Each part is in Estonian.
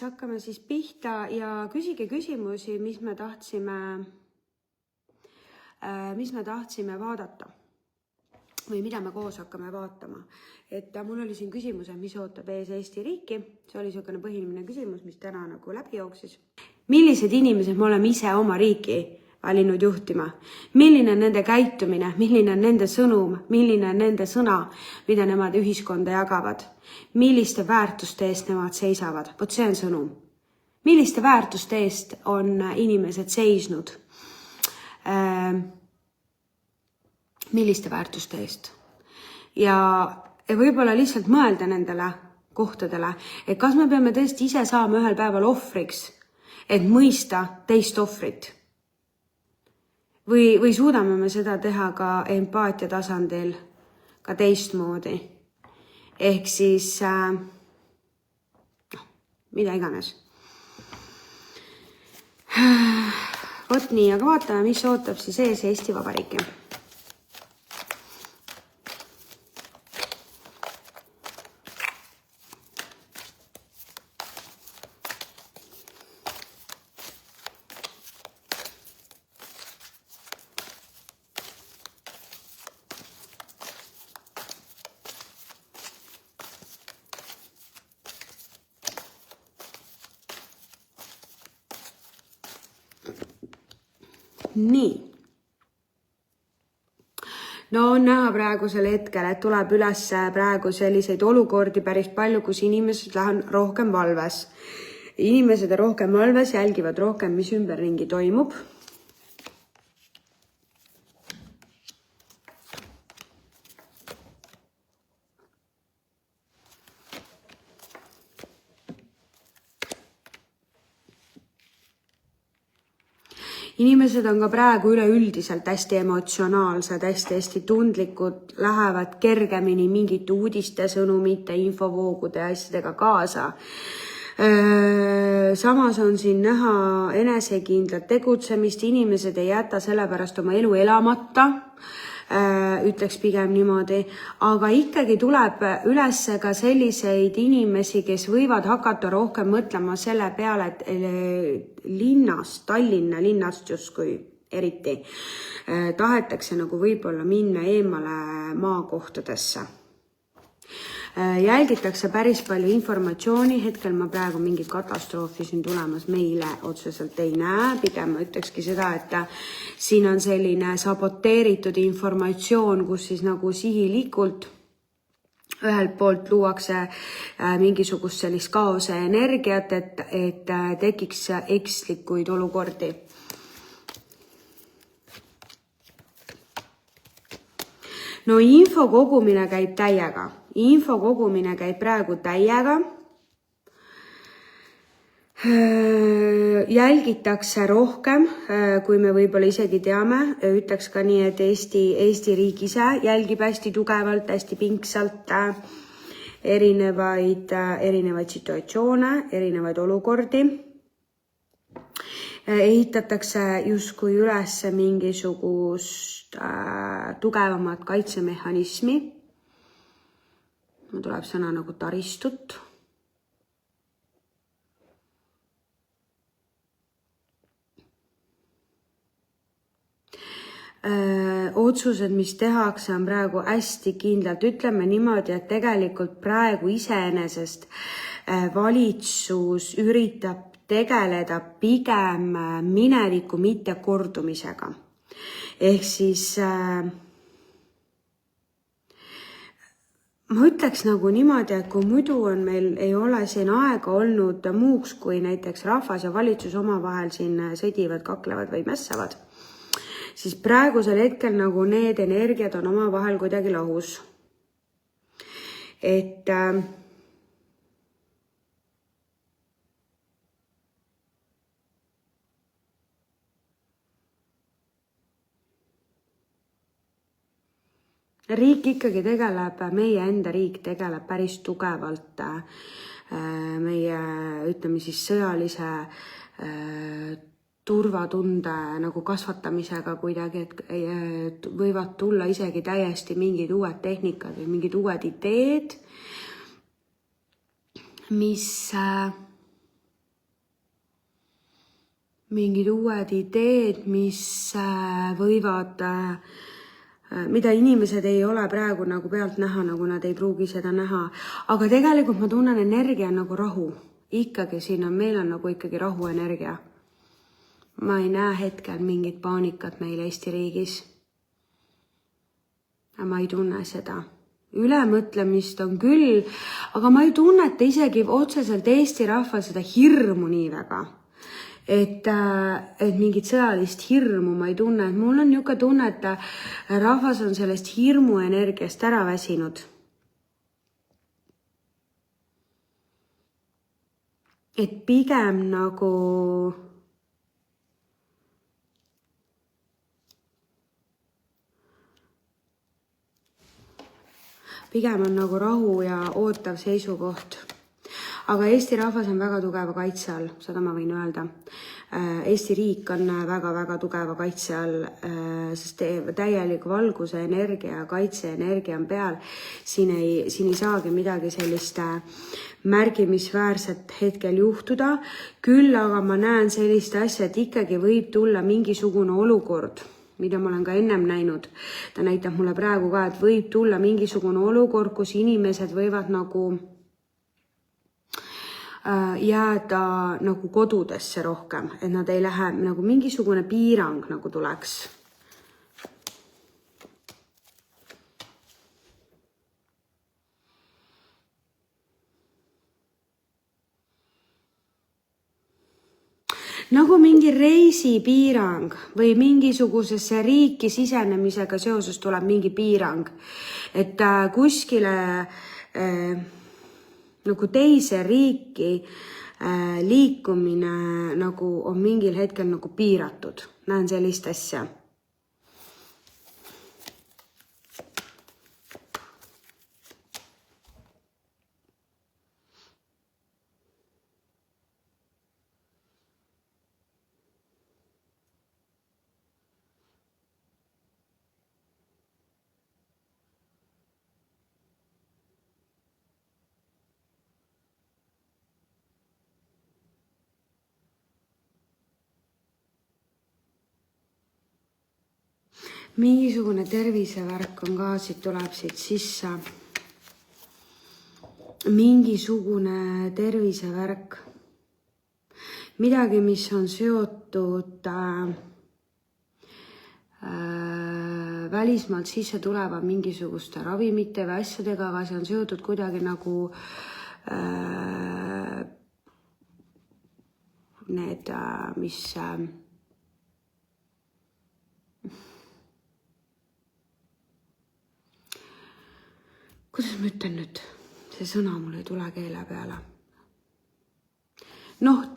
hakkame siis pihta ja küsige küsimusi, mis me tahtsime vaadata või mida me koos hakkame vaatama. Et mul oli siin küsimus, mis ootab ees Eesti riiki. See oli niisugune põhiline küsimus, mis täna nagu läbi jooksis. Millised inimesed me oleme ise oma riiki valinud juhtima? Milline on nende käitumine? Milline on nende sõnum? Milline on nende sõna, mida nemad ühiskonda jagavad? Milliste väärtuste eest nemad seisavad? Vot see on sõnum. Milliste väärtuste eest on inimesed seisnud? Milliste väärtuste eest? Ja võib-olla lihtsalt mõelda nendele kohtadele, et kas me peame tõesti ise saama ühel päeval ohvriks, et mõista teist ohvrit? Või suudame me seda teha ka empaatia tasandil, ka teistmoodi? Ehk siis, mida iganes. Vot nii, aga vaatame, mis ootab siis ees Eesti Vabariiki. Nii. No on näha praegusel hetkel, et tuleb üles praegu selliseid olukordi päris palju, kus inimesed on rohkem valves. Inimesed on rohkem valves, jälgivad rohkem, mis ümberringi toimub. Inimesed on ka praegu üleüldiselt hästi emotsionaalsed, hästi tundlikud, lähevad kergemini mingite uudiste, sõnumite, infovoogude ja asjadega kaasa. Samas on siin näha enesekindlat tegutsemist, inimesed ei jäta sellepärast oma elu elamata, ütleks pigem niimoodi, aga ikkagi tuleb üles ka selliseid inimesi, kes võivad hakata rohkem mõtlema selle peale, et linnast, Tallinna linnast justkui eriti, tahetakse nagu võib-olla minna eemale maakohtadesse. Jälgitakse päris palju informatsiooni, hetkel ma praegu mingi katastroofi siin tulemas meile otseselt ei näe, pigem ma ütlekski seda, et siin on selline saboteeritud informatsioon, kus siis nagu sihilikult ühelt poolt luuakse mingisugust sellist kaose energiat, et tekiks ekslikuid olukordi. No info kogumine käib täiega. Info kogumine käib praegu täiega. Jälgitakse rohkem, kui me võib-olla isegi teame. Ütleks ka nii, et Eesti riik ise jälgib hästi tugevalt, hästi pingsalt erinevaid situatsioone, erinevaid olukordi. Ehitatakse justkui üles mingisugust tugevamat kaitsemehhanismi. Tuleb sõna nagu taristut. Otsused, mis tehakse, on praegu hästi kindlalt. Ütleme niimoodi, et tegelikult praegu iseenesest valitsus üritab tegeleda pigem mineviku mitte kordumisega. Ehk siis ma ütleks nagu niimoodi, et kui muidu on meil ei ole siin aega olnud muuks, kui näiteks rahvas ja valitsus omavahel siin sõdivad, kaklevad või mässavad, siis praegusel hetkel nagu need energiad on omavahel kuidagi lahus. Et riik ikkagi tegeleb, meie enda riik tegeleb päris tugevalt meie, ütleme siis sõjalise turvatunde nagu kasvatamisega kuidagi, et võivad tulla isegi täiesti mingid uued tehnikad või mingid uued ideed, mis mingid uued ideed, mis võivad, mida inimesed ei ole praegu nagu pealt näha, nagu nad ei pruugi seda näha. Aga tegelikult ma tunnen energia nagu rahu. Ikkagi siin on, meil on nagu ikkagi rahuenergia. Ma ei näe hetkel mingit paanikat meil Eesti riigis. Ma ei tunne seda. Ülemõtlemist on küll, aga ma ei tunneta isegi otseselt Eesti rahval seda hirmu nii väga. Et mingit sõjalist hirmu ma ei tunne. Et mul on niisugune tunne, et rahvas on sellest hirmu energiast ära väsinud. Et pigem nagu on nagu rahu ja ootav seisukoht. Aga Eesti rahvas on väga tugeva kaitse all, seda ma võin öelda. Eesti riik on väga-väga tugeva kaitse all, sest täielik valguse energia ja kaitseenergia on peal. Siin ei saagi midagi sellist märgimisväärset hetkel juhtuda. Küll aga ma näen sellist asja, et ikkagi võib tulla mingisugune olukord, mida ma olen ka ennem näinud. Ta näitab mulle praegu ka, et võib tulla mingisugune olukord, kus inimesed võivad nagu jääda nagu kodudesse rohkem, et nad ei lähe, nagu mingisugune piirang nagu tuleks. Nagu mingi reisipiirang või mingisugusesse riiki sisenemisega seoses tuleb mingi piirang, et kuskile nagu teise riiki liikumine nagu on mingil hetkel nagu piiratud. Näen sellist asja. Mingisugune tervisevärk on ka, siit tuleb siit sisse. Mingisugune tervisevärk. Midagi, mis on seotud välismaalt sisse tuleva mingisuguste ravimite või asjadega, aga see on seotud kuidagi nagu need, mis kuidas ma ütlen nüüd? See sõna mul ei tule keele peale.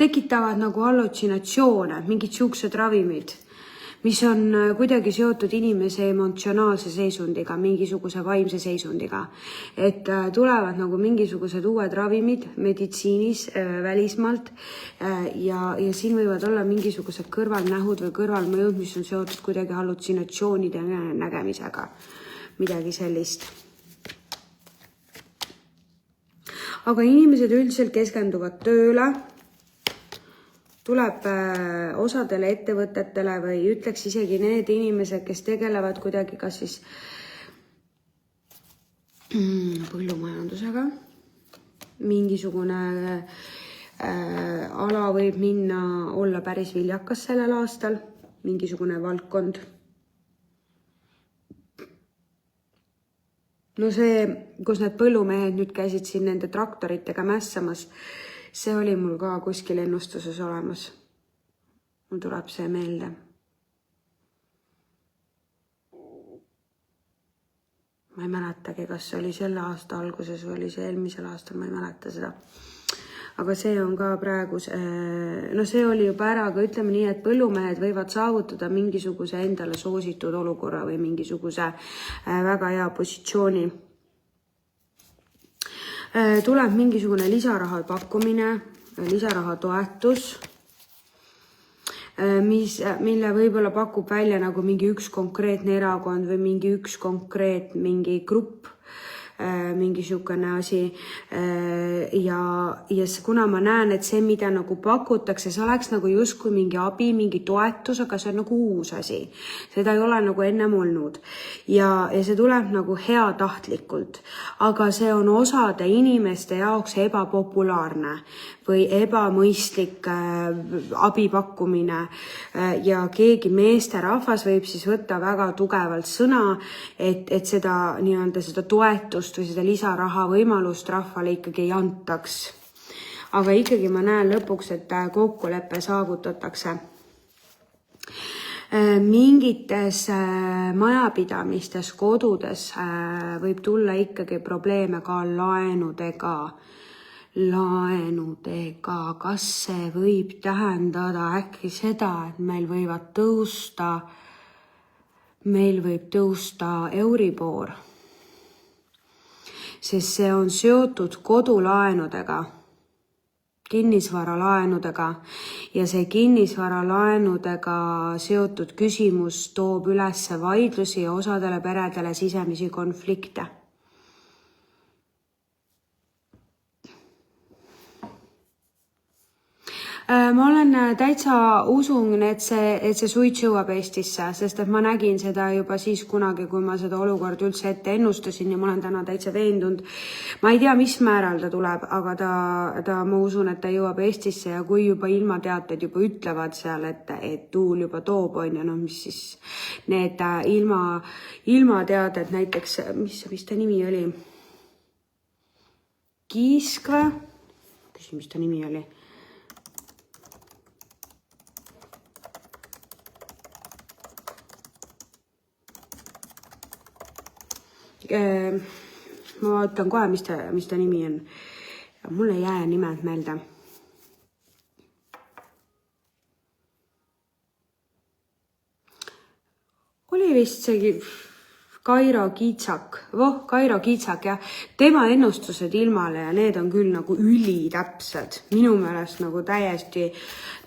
Tekitavad nagu hallutsinatsioone, mingid siuksed ravimid, mis on kuidagi seotud inimese emotsionaalse seisundiga, mingisuguse vaimse seisundiga. Et tulevad nagu mingisugused uued ravimid meditsiinis välismaalt ja siin võivad olla mingisugused kõrvalnähud või kõrvalmõjud, mis on seotud kuidagi hallutsinatsioonide nägemisega. Midagi sellist. Aga inimesed üldiselt keskenduvad tööle, tuleb osadele ettevõtetele või ütleks isegi need inimesed, kes tegelevad kuidagi kas siis põllumajandusega. Mingisugune ala võib olla päris viljakas sellel aastal, mingisugune valdkond. See, kus need põllumehed nüüd käisid siin nende traktoritega mässamas, see oli mul ka kuskil ennustuses olemas. Mul tuleb see meelde. Ma ei mäletagi, kas see oli selle aasta alguses või oli see eelmisel aastal, ma ei mäleta seda. Aga see on ka praegu, see oli juba ära, aga ütleme nii, et põllumehed võivad saavutada mingisuguse endale soositud olukorra või mingisuguse väga hea positsiooni. Tuleb mingisugune lisaraha pakkumine, lisaraha toetus, mille võib-olla pakub välja nagu mingi üks konkreetne erakond või mingi üks mingi grupp. mingi niisugune asi ja kuna ma näen, et see, mida nagu pakutakse, see oleks nagu justkui mingi abi, mingi toetus, aga see on nagu uus asi. Seda ei ole nagu ennem olnud ja see tuleb nagu heatahtlikult, aga see on osade inimeste jaoks ebapopulaarne või ebamõistlik abipakkumine ja keegi meesterahvas võib siis võtta väga tugevalt sõna, et seda nii-öelda seda toetust või seda lisaraha võimalust rahvale ikkagi ei antaks. Aga ikkagi ma näen lõpuks, et kokkulepe saavutatakse. Mingites majapidamistes, kodudes võib tulla ikkagi probleeme ka laenudega. Kas see võib tähendada äkki seda, et meil võib tõusta Euribor, sest see on seotud kodulaenudega, kinnisvaralaenudega ja see kinnisvaralaenudega seotud küsimus toob üles vaidlusi ja osadele peredele sisemisi konflikte. Ma olen täitsa usun, et see suits jõuab Eestisse, sest et ma nägin seda juba siis kunagi, kui ma seda olukorda üldse ette ennustasin ja ma olen täna täitsa veendunud. Ma ei tea, mis määral ta tuleb, aga ma usun, et ta jõuab Eestisse ja kui juba ilmateated juba ütlevad seal, et tuul juba toob, on ja mis siis need ilmateated näiteks, mis ta nimi oli? Kiisk või? Küsin, mis ta nimi oli? Ma ütlen kohe, mis ta nimi on. Mul ei jää nimed meelde. Oli vist see Kairo Kiitsak, jah. Tema ennustused ilmale ja need on küll nagu ülitäpsed. Minu meelest nagu täiesti,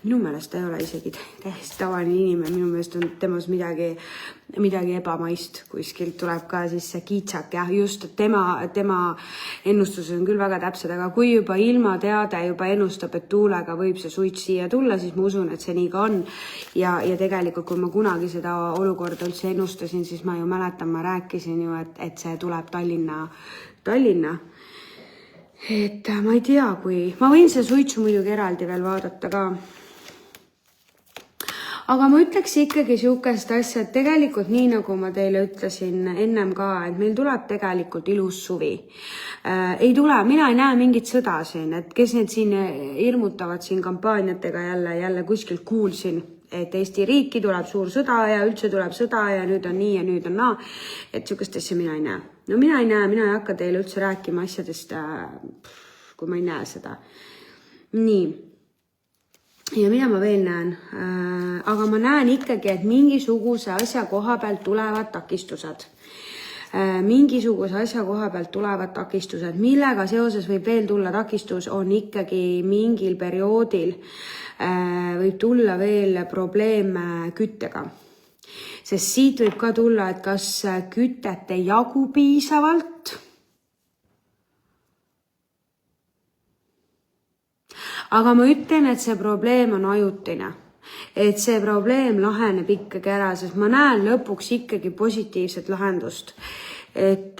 minu meelest ta ei ole isegi täiesti tavaline inimene, minu meelest on temas midagi ebamaist, kuskilt tuleb ka siis see Kiitsak, jah, just, et tema ennustused on küll väga täpsed, aga kui juba ilmateade juba ennustab, et tuulega võib see suits siia tulla, siis ma usun, et see nii ka on. Ja tegelikult, kui ma kunagi seda olukorda üldse ennustasin, siis ma ju mäletan, ma rääkisin ju, et see tuleb Tallinna. Et ma ei tea, ma võin see suitsu muidugi eraldi veel vaadata ka. Aga ma ütleks ikkagi niisugust asja, et tegelikult nii nagu ma teile ütlesin ennem ka, et meil tuleb tegelikult ilus suvi. Ei tule, mina ei näe mingit sõda siin, et kes need siin hirmutavad siin kampaaniatega jälle kuskilt kuulsin, et Eesti riiki tuleb suur sõda ja üldse tuleb sõda ja nüüd on nii ja nüüd on naa, et niisugust asja mina ei näe. No mina ei hakka teile üldse rääkima asjadest, kui ma ei näe seda. Nii. Ja mida ma veel näen? Aga ma näen ikkagi, et mingisuguse asja koha pealt tulevad takistused. Millega seoses võib veel tulla takistus, on ikkagi mingil perioodil võib tulla veel probleem küttega. Sest siit võib ka tulla, et kas kütet ei jagu piisavalt. Aga ma ütlen, et see probleem on ajutine. Et see probleem laheneb ikkagi ära, sest ma näen lõpuks ikkagi positiivset lahendust. Et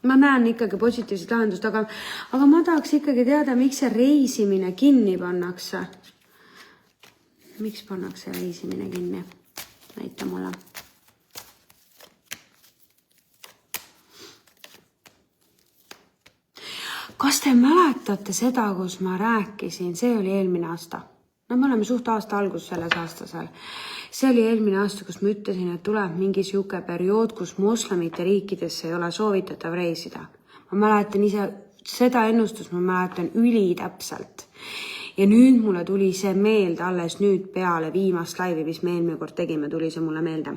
ma näen ikkagi positiivset lahendust, aga ma tahaks ikkagi teada, miks see reisimine kinni pannakse. Miks pannakse reisimine kinni? Näita mulle. Kas te mäletate seda, kus ma rääkisin? See oli eelmine aasta. No me oleme suht aasta algus selles aastasel. See oli eelmine aasta, kus ma ütlesin, et tuleb mingi siuke periood, kus moslemite riikidesse ei ole soovitatav reisida. Ma mäletan ise seda ennustust, ma mäletan ülitäpselt. Ja nüüd mulle tuli see meelde alles nüüd peale viimast laivi, mis me eelmine kord tegime, tuli see mulle meelde.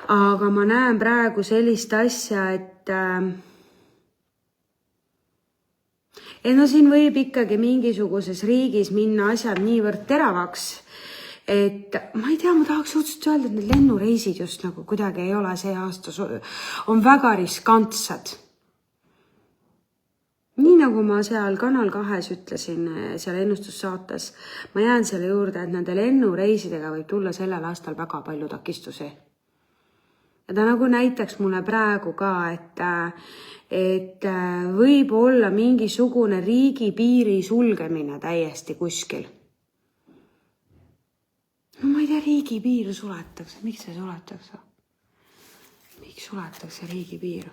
Aga ma näen praegu sellist asja, et no siin võib ikkagi mingisuguses riigis minna asjad niivõrd teravaks, et ma ei tea, ma tahaks otseselt öelda, et need lennureisid just nagu kuidagi ei ole see aasta, on väga riskantsed. Nii nagu ma seal Kanal 2 ütlesin, seal ennustussaates, ma jään selle juurde, et nende lennureisidega võib tulla sellel aastal väga palju takistusi. Ja ta nagu näitaks mulle praegu ka, et võib olla mingisugune riigipiiri sulgemine täiesti kuskil. No ma ei tea, riigipiir suletakse. Miks see suletakse? Miks suletakse riigipiir?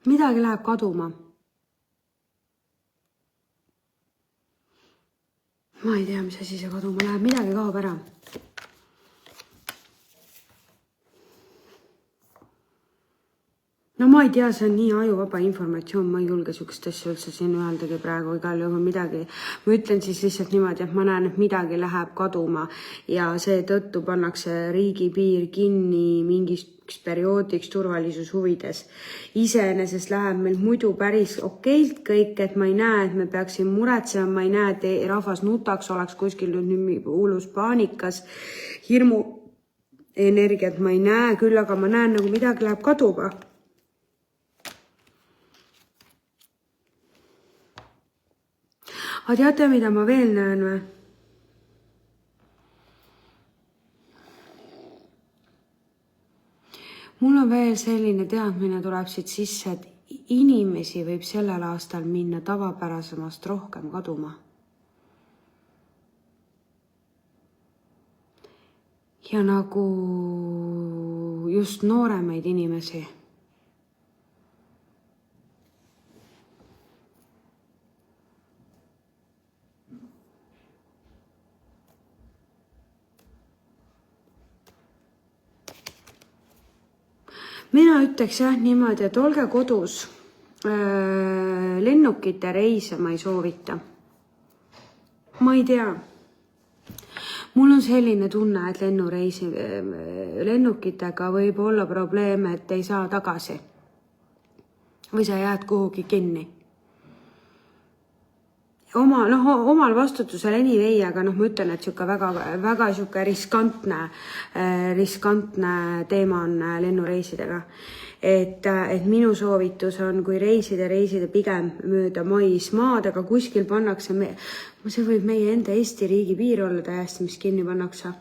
Midagi läheb kaduma. Ma ei tea, mis asi see kaduma läheb. Midagi kaob ära. No ma ei tea, see on nii ajuvaba informatsioon, ma ei julge sihukest asja üldse siin öeldagi praegu igal juhul midagi. Ma ütlen siis lihtsalt niimoodi, et ma näen, et midagi läheb kaduma ja seetõttu pannakse riigipiir kinni mingiks perioodiks turvalisus huvides. Iseenesest läheb meil muidu päris okeilt kõik, et ma ei näe, et me peaksime muretsema, ma ei näe, et rahvas nutaks, oleks kuskil nüüd hullus paanikas, hirmu energiat ma ei näe, küll aga ma näen, nagu midagi läheb kaduma. Aga teate, mida ma veel näen või? Mul on veel selline teadmine tuleb siit sisse, et inimesi võib sellel aastal minna tavapärasemast rohkem kaduma. Ja nagu just nooremaid inimesi. Mina ütleks jah niimoodi, et olge kodus, lennukite reise ma ei soovita. Ma ei tea. Mul on selline tunne, et lennukitega võib olla probleeme, et ei saa tagasi. Või sa jääd kuhugi kinni. Omal vastutusel anyway, aga ma ütlen, et väga riskantne teema on lennureisidega. Et minu soovitus on, kui reisida pigem mööda maismaad, aga kuskil pannakse, see võib meie enda Eesti riigi piir olla täiesti, mis kinni pannakse.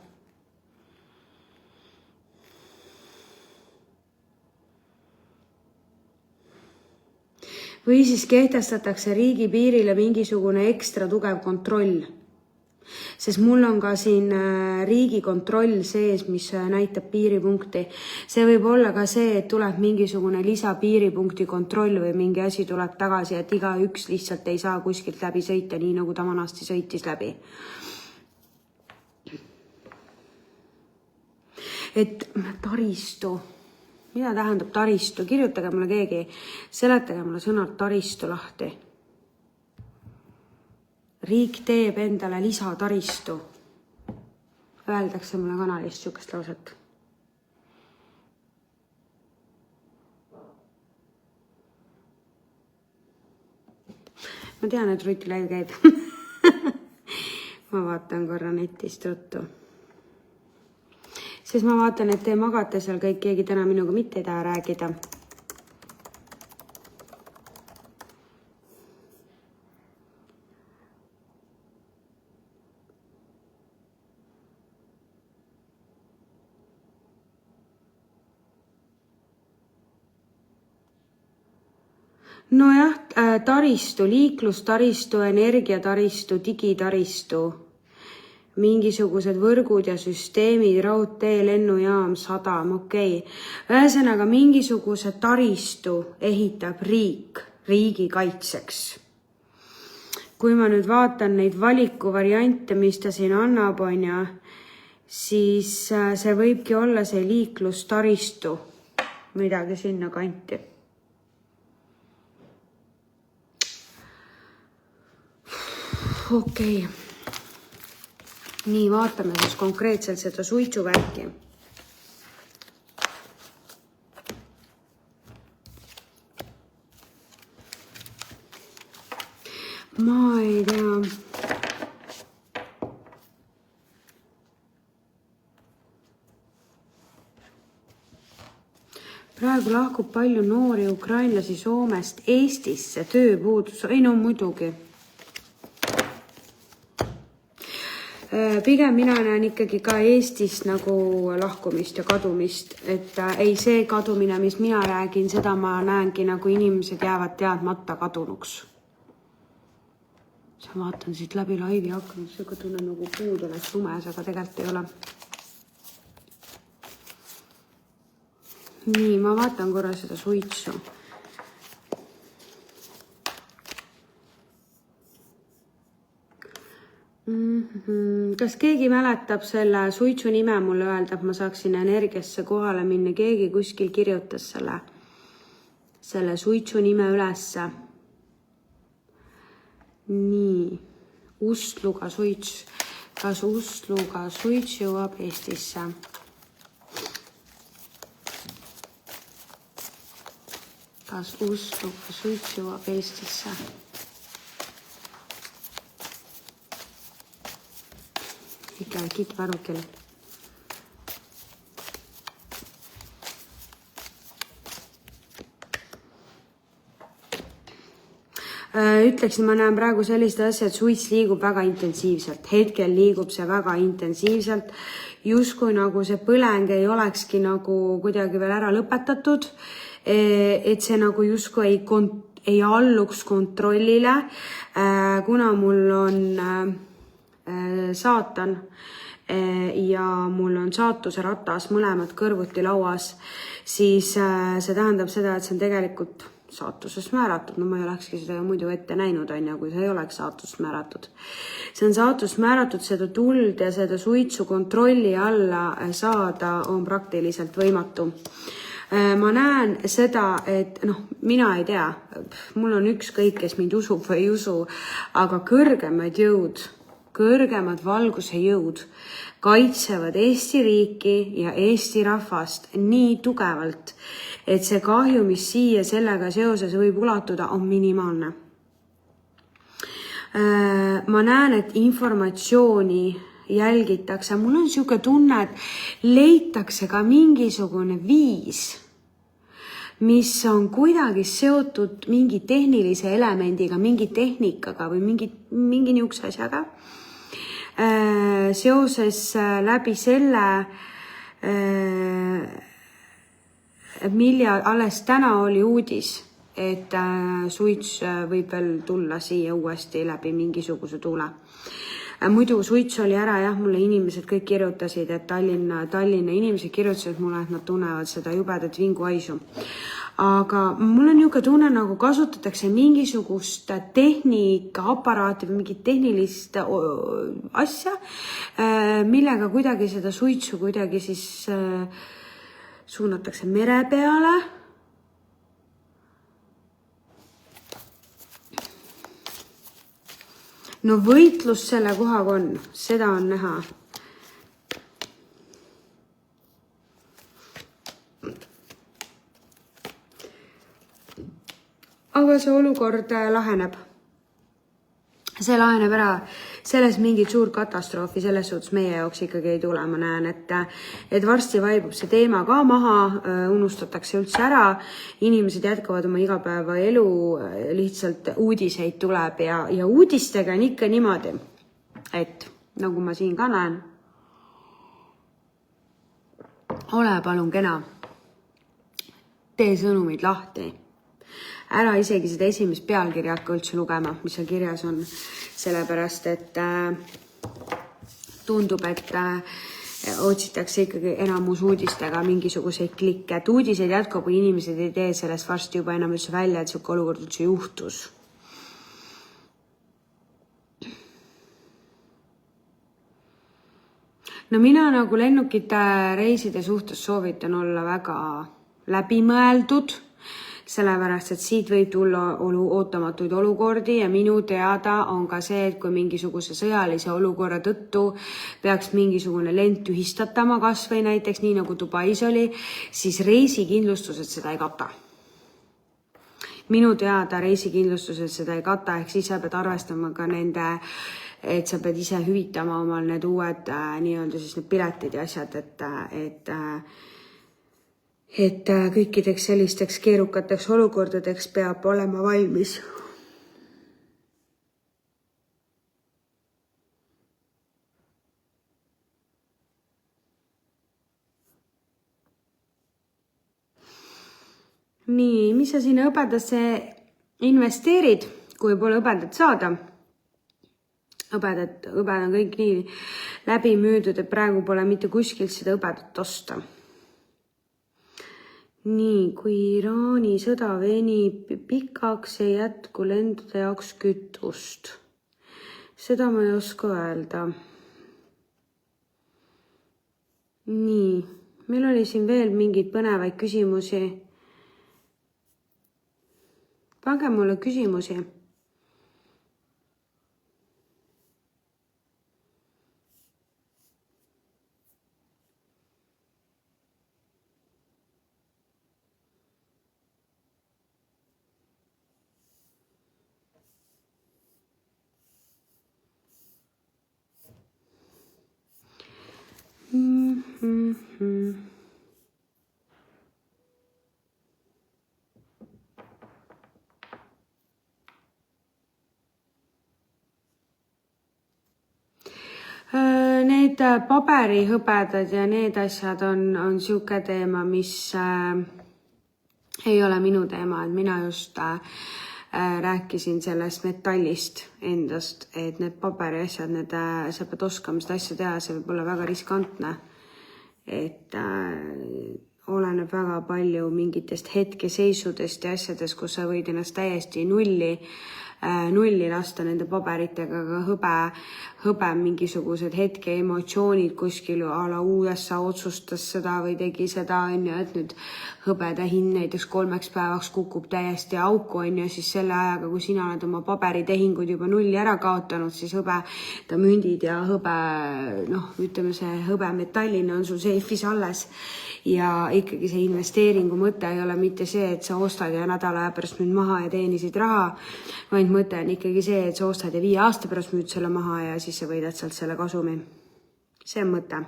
Või siis kehtestatakse riigipiirile mingisugune ekstra tugev kontroll. Sest mul on ka siin riigikontroll sees, mis näitab piiripunkti. See võib olla ka see, et tuleb mingisugune lisapiiripunkti kontroll või mingi asi tuleb tagasi, et iga üks lihtsalt ei saa kuskilt läbi sõita, nii nagu ta vanasti sõitis läbi. Et taristu. Mida tähendab taristu? Kirjutage mulle keegi, seletage mulle sõnad taristu lahti. Riik teeb endale lisataristu. Öeldakse mulle kanalist sihukest lauset. Ma tean, et Ruti live käib. Ma vaatan korra netist ruttu. Sest ma vaatan, et te magate seal kõik, keegi täna minuga mitte ei taha räägida. nojah, taristu, liiklustaristu, energiataristu, digitaristu, mingisugused võrgud ja süsteemid, raudtee, lennujaam, sadam, okei. Ühesõnaga, mingisuguse taristu ehitab riik riigi kaitseks. Kui ma nüüd vaatan neid valikuvariante, mis ta siin annab, siis see võibki olla see liiklustaristu, midagi sinna kanti. Okei. Nii, vaatame siis konkreetselt seda suitsuvärki. Ma ei tea. Praegu lahkub palju noori ukrainlasi Soomest Eestisse, tööpuudus, ei no muidugi. Pigem mina näen ikkagi ka Eestis nagu lahkumist ja kadumist, et ei see kadumine, mis mina räägin, seda ma näengi nagu inimesed jäävad teadmata kadunuks. Sa vaatan siit läbi laivi hakanud, seega tunnen nagu puud oleks lumes, aga tegelikult ei ole. Nii, ma vaatan korra seda suitsu. Kas keegi mäletab selle suitsu nime mulle öelda, et ma saaksin energiasse kohale minna? Keegi kuskil kirjutas selle suitsu nime ülesse. Nii, Ustluga suits. Kas Ustluga suits jõuab Eestisse? Kas Ustluga suits jõuab Eestisse? Ikka kittvarukil. Ütleksin, ma näen praegu sellist asja, et suits liigub väga intensiivselt. Hetkel liigub see väga intensiivselt. Justkui nagu see põleng ei olekski nagu kuidagi veel ära lõpetatud. Et see nagu justkui ei alluks kontrollile. Kuna mul on saatan ja mul on saatuse ratas mõlemad kõrvuti lauas, siis see tähendab seda, et see on tegelikult saatusest määratud. No ma ei olekski seda muidu ette näinud, kui see ei oleks saatusest määratud. See on saatusest määratud, seda tuld ja seda suitsu kontrolli alla saada on praktiliselt võimatu. Ma näen seda, et mina ei tea, mul on ükskõik, kes mind usub või ei usu, aga kõrgemad valguse jõud kaitsevad Eesti riiki ja Eesti rahvast nii tugevalt, et see kahju, mis siia sellega seoses võib ulatuda, on minimaalne. Ma näen, et informatsiooni jälgitakse. Mul on siuke tunne, et leitakse ka mingisugune viis, mis on kuidagi seotud mingi tehnilise elemendiga, mingi tehnikaga või mingi niisuguse asjaga. Seoses läbi selle, alles täna oli uudis, et suits võib veel tulla siia uuesti läbi mingisuguse tuule. Muidu suits oli ära, mulle inimesed kõik kirjutasid, et Tallinna inimesed kirjutasid mulle, et nad tunnevad seda jubedat vinguaisu. Aga mul on niisugune tunne, nagu kasutatakse mingisugust tehnika, aparaati või mingit tehnilist asja, millega kuidagi seda suitsu kuidagi siis suunatakse mere peale. No võitlus selle kohaga on, seda on näha. Aga see olukord laheneb. See laheneb ära. Selles mingit suur katastroofi selles suhtes meie jaoks ikkagi ei tule. Ma näen, et varsti vaibub see teema ka maha, unustatakse üldse ära. Inimesed jätkavad oma igapäeva elu, lihtsalt uudiseid tuleb ja uudistega on ikka niimoodi, et nagu ma siin ka näen, ole palun kena, tee sõnumid lahti. ära isegi seda esimest pealkirja hakka üldse lugema, mis seal kirjas on, sellepärast et tundub, et otsitakse ikkagi enamus uudistega mingisuguseid klikke, et uudiseid jätkub, kui inimesed ei tee sellest varsti juba enam üldse välja, et siuke olukord üldse juhtus. No mina nagu lennukite reiside suhtes soovitan olla väga läbimõeldud, sellepärast, et siit võib tulla ootamatuid olukordi ja minu teada on ka see, et kui mingisuguse sõjalise olukorra tõttu peaks mingisugune lend tühistatama kas või näiteks nii nagu Dubais oli, siis reisikindlustused seda ei kata. Minu teada reisikindlustused seda ei kata, ehk siis sa pead arvestama ka nende, et sa pead ise hüvitama omal need uued nii-öelda siis need piletid ja asjad, et kõikideks sellisteks keerukateks olukordadeks peab olema valmis. Nii, mis sa sinna hõbedasse investeerid, kui pole hõbedat saada? Hõbed on kõik nii läbi müüdud, et praegu pole mitte kuskilt seda hõbedat osta. Nii, kui Iraani sõda venib pikaks, ei jätku lendude jaoks kütust. Seda ma ei oska öelda. Nii, meil oli siin veel mingeid põnevaid küsimusi. Pange mulle küsimusi. Need paberihõbedad ja need asjad on siuke teema, mis ei ole minu teema, et mina just rääkisin sellest metallist endast, et need paberi asjad, sa pead oskama seda asja teha, see võib olla väga riskantne, et oleneb väga palju mingitest hetkeseisudest ja asjadest, kus sa võid ennast täiesti nulli lasta nende paberitega, aga hõbe mingisugused hetke emotsioonid kuskil a la USA otsustas seda või tegi seda, et nüüd hõbeda hind näiteks 3 päevaks kukub täiesti auku, siis selle ajaga, kui sina oled oma paberitehingud juba nulli ära kaotanud, siis hõbeda mündid ja ütleme see hõbemetallina on sul seifis alles. Ja ikkagi see investeeringu mõte ei ole mitte see, et sa ostad ja nädala aja pärast müüd maha ja teenisid raha, vaid mõte on ikkagi see, et sa ostad ja 5 aasta pärast müüd selle maha ja siis sa võidad sealt selle kasumi. See on mõte.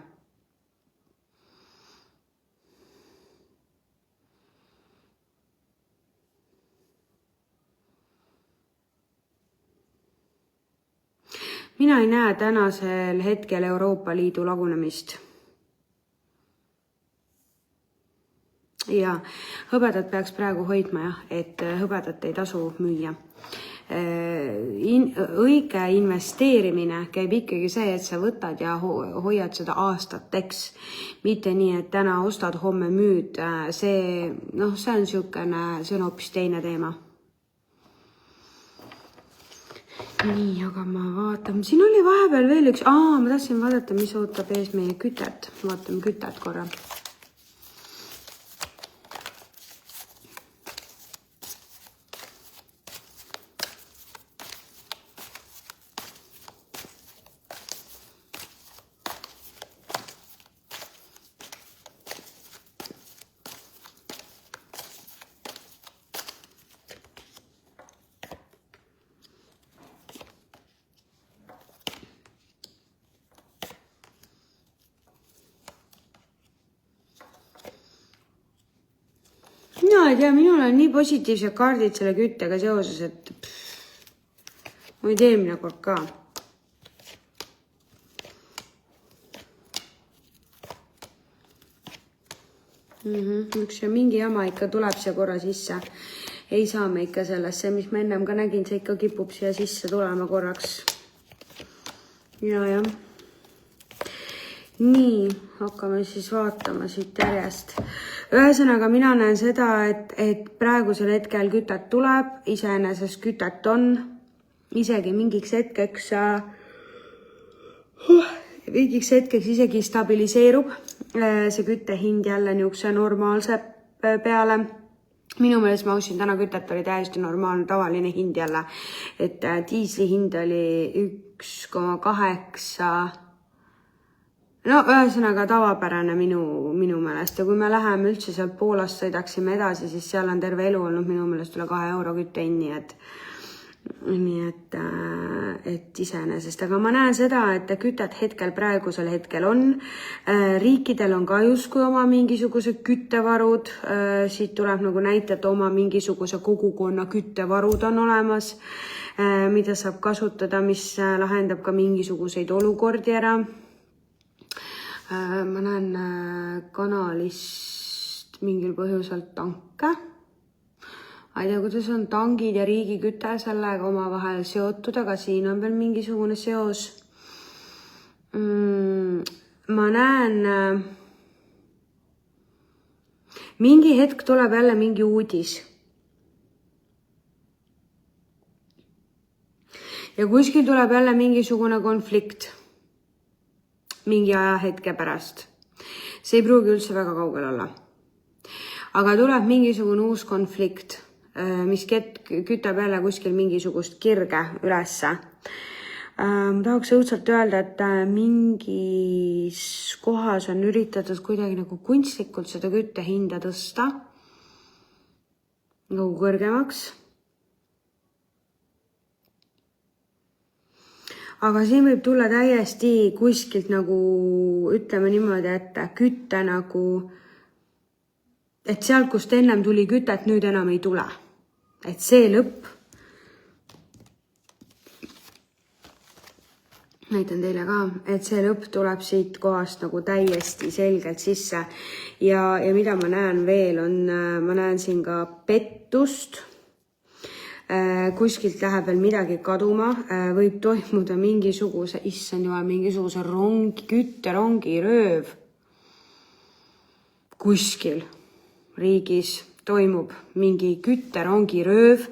Mina ei näe tänasel hetkel Euroopa Liidu lagunemist. Ja hõbedat peaks praegu hoidma, et hõbedat ei tasu müüa. Õige investeerimine käib ikkagi see, et sa võtad ja hoiad seda aastateks. Mitte nii, et täna ostad, homme müüd. See on hoopis teine teema. Nii, aga ma vaatan. Siin oli vahepeal veel üks. Ma tahtsin vaadata, mis ootab ees meie kütet. Vaatame kütet korra. Mina ei tea, minul on nii positiivsed kaardid selle küttega seoses, et ma ei tee eelmine kord ka. Üks mingi jama ikka tuleb siia korra sisse. Ei saa me ikka sellesse, mis ma ennem ka nägin, see ikka kipub siia sisse tulema korraks. Ja. Nii, hakkame siis vaatama siit järjest. Ühesõnaga, mina näen seda, et praegusel hetkel kütet tuleb, iseenesest kütet on, isegi mingiks hetkeks isegi stabiliseerub see küttehind jälle niisuguse normaalse peale. Minu meelest ma ostsin täna kütet, oli täiesti normaalne, tavaline hind jälle, et diisli hind oli 1,8. No ühesõnaga tavapärane minu meelest ja kui me läheme üldse sealt Poolast sõidaksime edasi, siis seal on terve elu olnud minu meelest üle 2 euro küttehinni, nii et iseenesest. Aga ma näen seda, et kütet praegusel hetkel on. Riikidel on ka justkui oma mingisugused küttevarud. Siit tuleb nagu näite, et oma mingisuguse kogukonna küttevarud on olemas, mida saab kasutada, mis lahendab ka mingisuguseid olukordi ära. Ma näen kanalist mingil põhjusel tanke. Ma ei tea, kuidas on tangid ja riigiküte sellega omavahel seotud, aga siin on veel mingisugune seos. Ma näen, mingi hetk tuleb jälle mingi uudis. Ja kuskil tuleb jälle mingisugune konflikt. Mingi ajahetke pärast. See ei pruugi üldse väga kaugel olla. Aga tuleb mingisugune uus konflikt, mis kütab jälle kuskil mingisugust kirge ülesse. Ma tahaks õudselt öelda, et mingis kohas on üritatud kuidagi nagu kunstlikult seda küttehinda tõsta nagu kõrgemaks. Aga siin võib tulla täiesti kuskilt nagu, ütleme niimoodi, et kütte nagu, et sealt, kust ennem tuli kütet, nüüd enam ei tule. Et see lõpp, näitan teile ka, et see lõpp tuleb siit kohast nagu täiesti selgelt sisse. Ja mida ma näen veel on, ma näen siin ka pettust. Kuskilt läheb veel midagi kaduma, võib toimuda mingisuguse, mingisuguse kütterongi rööv. Kuskil riigis toimub mingi kütterongi rööv.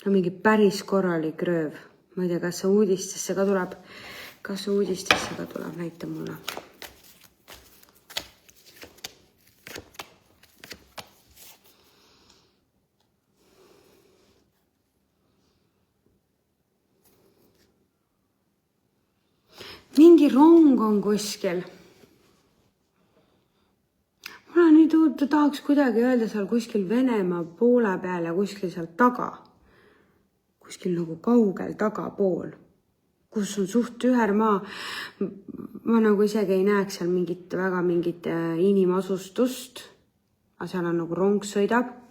Mingi päris korralik rööv. Ma ei tea, kas see uudistesse ka tuleb, näita mulle. Mingi rong on kuskil. Mulle nüüd tahaks kuidagi öelda seal kuskil Venemaa poole peal ja kuskil seal taga. Kuskil nagu kaugel tagapool, kus on suht ühermaa. Ma nagu isegi ei näeks seal mingit inimasustust, aga seal on nagu rong sõidab.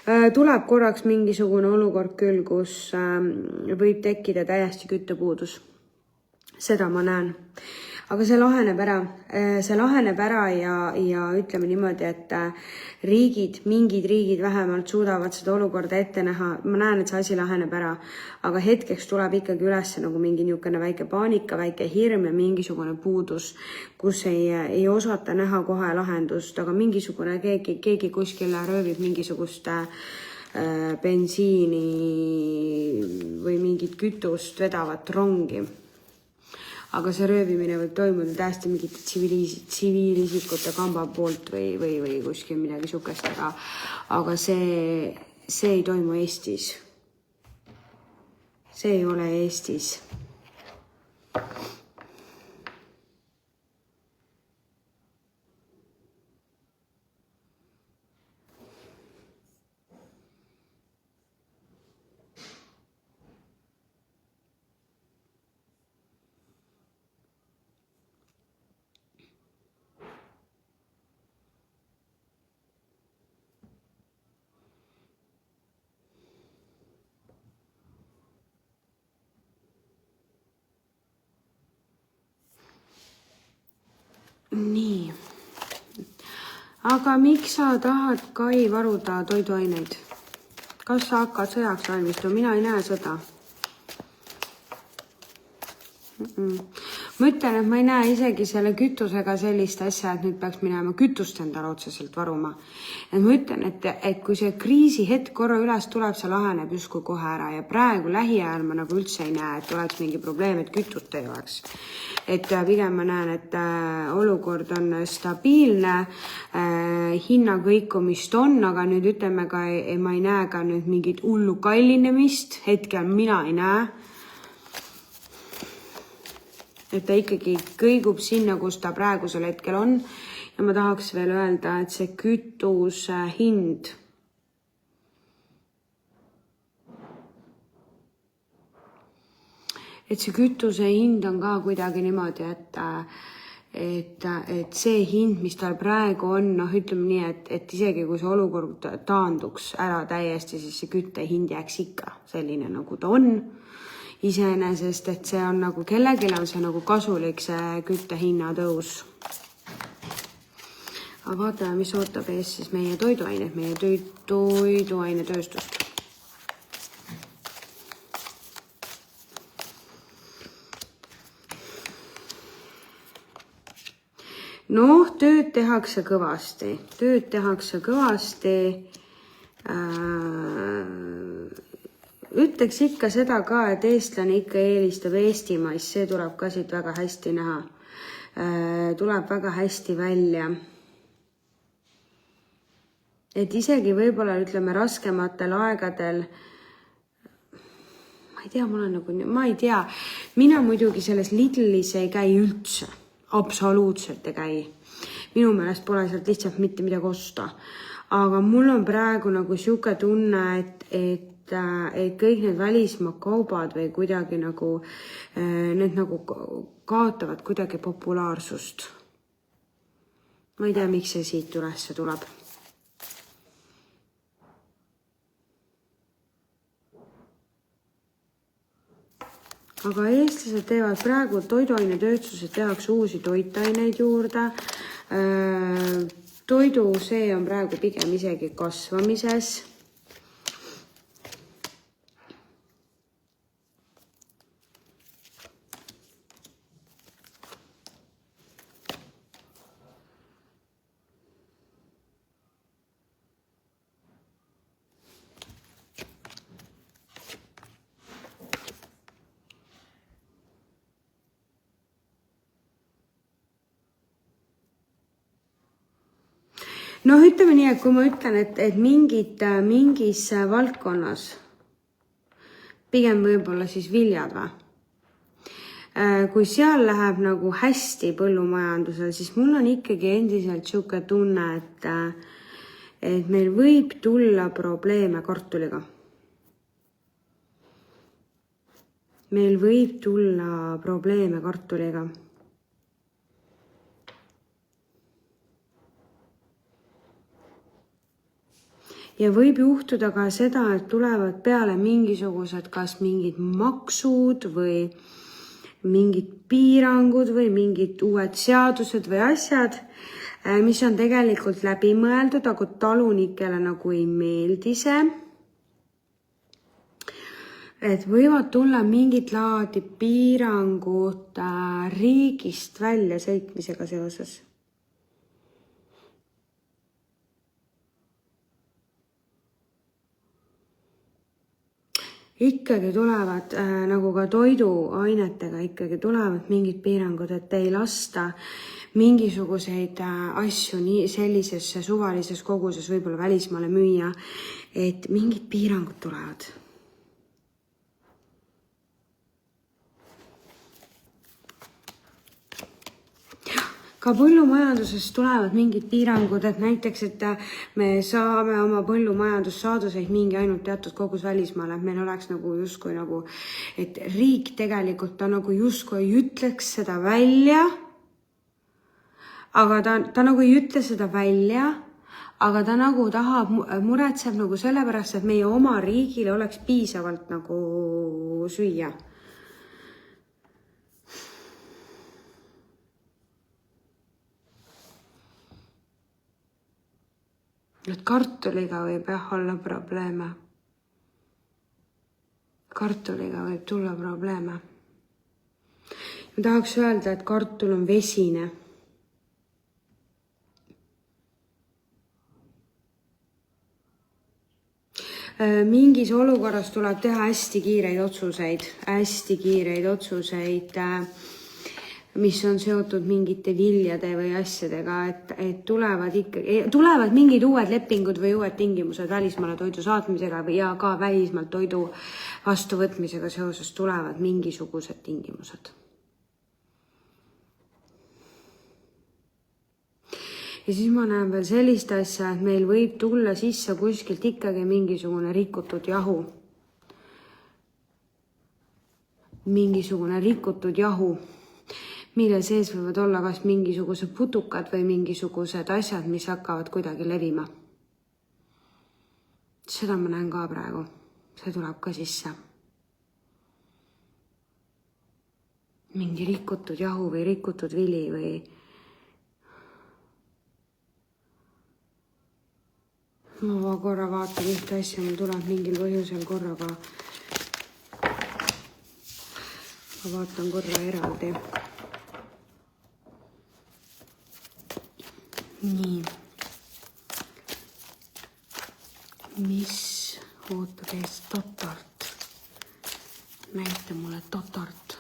Tuleb korraks mingisugune olukord küll, kus võib tekkida täiesti küttepuudus. Seda ma näen. Aga see laheneb ära ja ütleme niimoodi, et mingid riigid vähemalt suudavad seda olukorda ette näha. Ma näen, et see asi laheneb ära, aga hetkeks tuleb ikkagi üles nagu mingi niisugune väike paanika, väike hirm ja mingisugune puudus, kus ei osata näha kohe lahendust, aga mingisugune keegi kuskil röövib mingisugust bensiini või mingit kütust vedavat rongi. Aga see röövimine võib toimuda täiesti mingite tsiviilisikute kamba poolt või kuskil midagi sukest, aga see ei toimu Eestis. See ei ole Eestis. nii. Aga miks sa tahad Kai varuda toiduaineid? Kas sa hakkad sõjaks valmistuma? Mina ei näe sõda. Ma ütlen, et ma ei näe isegi selle kütusega sellist asja, et nüüd peaks minema kütust endale otseselt varuma. Et ma ütlen, et kui see kriisihetk korra üles tuleb, see laheneb justkui kohe ära ja praegu lähiajal ma nagu üldse ei näe, et oleks mingi probleem, et kütust ei oleks. Et pigem ma näen, et olukord on stabiilne, hinna kõikumist on, aga nüüd ütleme ka, ma ei näe ka nüüd mingit hullu kallinemist, hetkel mina ei näe. Et ta ikkagi kõigub sinna, kus ta praegusel hetkel on. Ja ma tahaks veel öelda, et see kütuse hind. Et see kütuse hind on ka kuidagi niimoodi, et see hind, mis tal praegu on, ütleme nii, et isegi kui see olukord taanduks ära täiesti, siis see kütte hind jääks ikka selline, nagu ta on. Iseenesest, et see on nagu kellelgi on see nagu kasulik see küttehinna tõus. Aga vaatame, mis ootab ees siis meie toiduainet, meie toiduainetööstust. Noh, tööd tehakse kõvasti. Ütleks ikka seda ka, et eestlane ikka eelistab Eestimais, see tuleb ka siit väga hästi näha. Tuleb väga hästi välja. Et isegi võib-olla ütleme raskematel aegadel, ma ei tea, mina muidugi selles Lidlis ei käi üldse, absoluutselt ei käi. Minu meelest pole sealt lihtsalt mitte midagi osta. Aga mul on praegu nagu siuke tunne, et kõik need välismaa kaubad või kuidagi nagu, need nagu kaotavad kuidagi populaarsust. Ma ei tea, miks see siit ülesse tuleb. Aga eestlased teevad praegu toiduainetööstused tehakse uusi toitaineid juurde. Toidu see on praegu pigem isegi kasvamises. Noh, ütleme nii, et kui ma ütlen, et mingis valdkonnas, pigem võib-olla siis viljad või? Kui seal läheb nagu hästi põllumajandusel, siis mul on ikkagi endiselt siuke tunne, et meil võib tulla probleeme kartuliga. Meil võib tulla probleeme kartuliga. Ja võib juhtuda ka seda, et tulevad peale mingisugused kas mingid maksud või mingid piirangud või mingid uued seadused või asjad, mis on tegelikult läbi mõeldud, aga talunikele nagu ei meeldi see. Et võivad tulla mingid laadi piirangud riigist välja sõitmisega seoses. Ikkagi tulevad, nagu ka toiduainetega ikkagi tulevad mingid piirangud, et ei lasta mingisuguseid asju nii sellises suvalises koguses võib-olla välismaale müüa, et mingid piirangud tulevad. Ka põllumajanduses tulevad mingid piirangud, et näiteks, et me saame oma põllumajandussaaduseid mingi ainult teatud kogus välismaale, et meil oleks nagu justkui nagu, et riik tegelikult ta nagu justkui ei ütleks seda välja, aga ta nagu ei ütle seda välja, aga ta nagu tahab, muretseb nagu sellepärast, et meie oma riigile oleks piisavalt nagu süüa. et kartuliga võib olla probleeme. Kartuliga võib tulla probleeme. Ma tahaks öelda, et kartul on vesine. Mingis olukorras tuleb teha hästi kiireid otsuseid, mis on seotud mingite viljade või asjadega, et tulevad mingid uued lepingud või uued tingimused välismaale toidu saatmisega ja ka välismaalt toidu vastuvõtmisega seoses tulevad mingisugused tingimused. Ja siis ma näen veel sellist asja, et meil võib tulla sisse kuskilt ikkagi mingisugune rikutud jahu. Mille sees võivad olla kas mingisugused putukad või mingisugused asjad, mis hakkavad kuidagi levima. Seda ma näen ka praegu. See tuleb ka sisse. Mingi rikutud jahu või rikutud vili või ma korra vaatan ühte asja, mul tuleb mingil põhjusel korraga. Ma vaatan korra eraldi. Nii. Mis ootab ees tatart? Näita mulle tatart.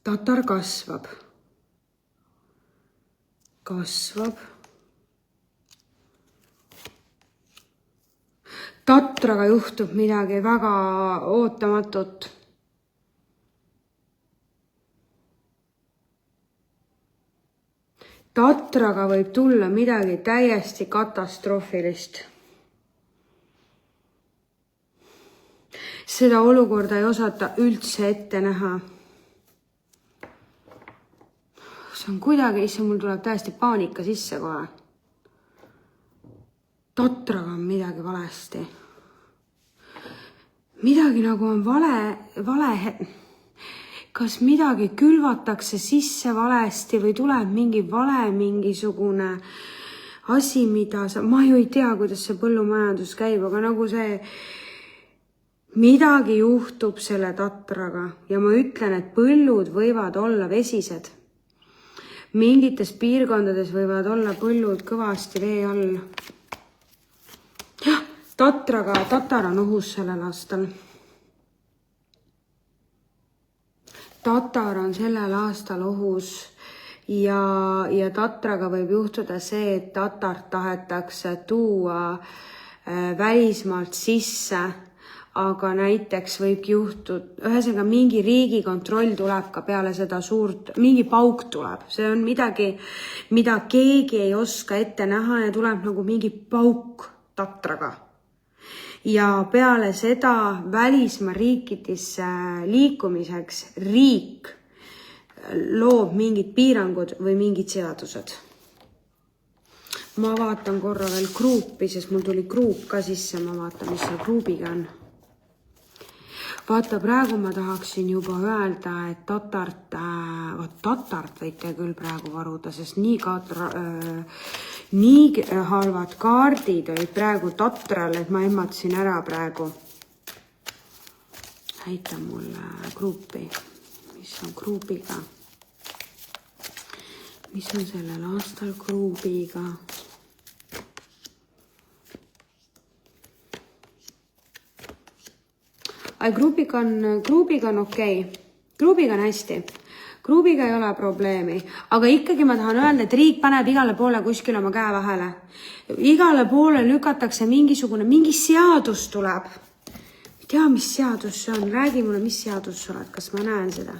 Tatar kasvab. Tatraga juhtub midagi väga ootamatut. Tatraga võib tulla midagi täiesti katastroofilist. Seda olukorda ei osata üldse ette näha. See on kuidagi, mul tuleb täiesti paanika sisse kohe. Tatraga on midagi valesti. Midagi nagu on vale. Kas midagi külvatakse sisse valesti või tuleb mingisugune asi, mida ma ju ei tea, kuidas see põllumajandus käib, aga nagu see midagi juhtub selle tatraga ja ma ütlen, et põllud võivad olla vesised. Mingites piirkondades võivad olla põllud kõvasti vee all. Jah, tatar on ohus sellel aastal. Tatar on sellel aastal ohus ja tatraga võib juhtuda see, et tatart tahetakse tuua välismaalt sisse, aga näiteks võib juhtuda, ühesõnaga mingi riigikontroll tuleb ka peale seda suurt, mingi pauk tuleb. See on midagi, mida keegi ei oska ette näha ja tuleb nagu mingi pauk tatraga. Ja peale seda välismaa riikidesse liikumiseks riik loob mingid piirangud või mingid seadused. Ma vaatan korra veel kruupi, sest mul tuli kruup ka sisse, ma vaatan, mis seal kruubiga on. Vaata, praegu ma tahaksin juba öelda, et tatart võite küll praegu varuda, sest nii halvad kaardid olid praegu tatral, et ma ehmatasin ära praegu. Näita mulle kruupi. Mis on kruubiga? Mis on sellel aastal kruubiga? Kruubiga on okei. Kruubiga on hästi. Kruubiga ei ole probleemi. Aga ikkagi ma tahan öelda, et riik paneb igale poole kuskil oma käe vahele. Igale poole lükatakse mingi seadus tuleb. Ei tea, mis seadus see on. Räägi mulle, mis seadus sa oled. Kas ma näen seda?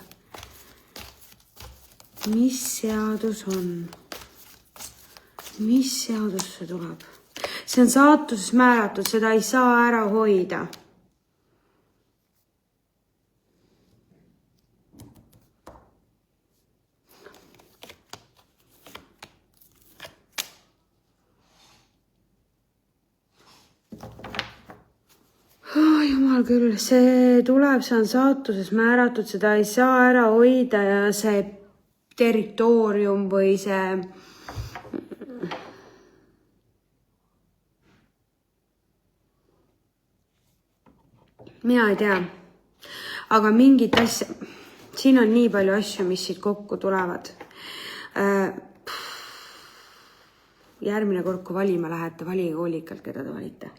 Mis seadus on? Mis seadus see tuleb? See on saatuses määratud. Seda ei saa ära hoida. Jumal küll, see tuleb, see on saatuses määratud, seda ei saa ära hoida ja see territoorium või see mina ei tea, aga mingid asja, siin on nii palju asju, mis siit kokku tulevad. Järgmine kord, kui valima lähete, valige hoolikalt, keda te valite.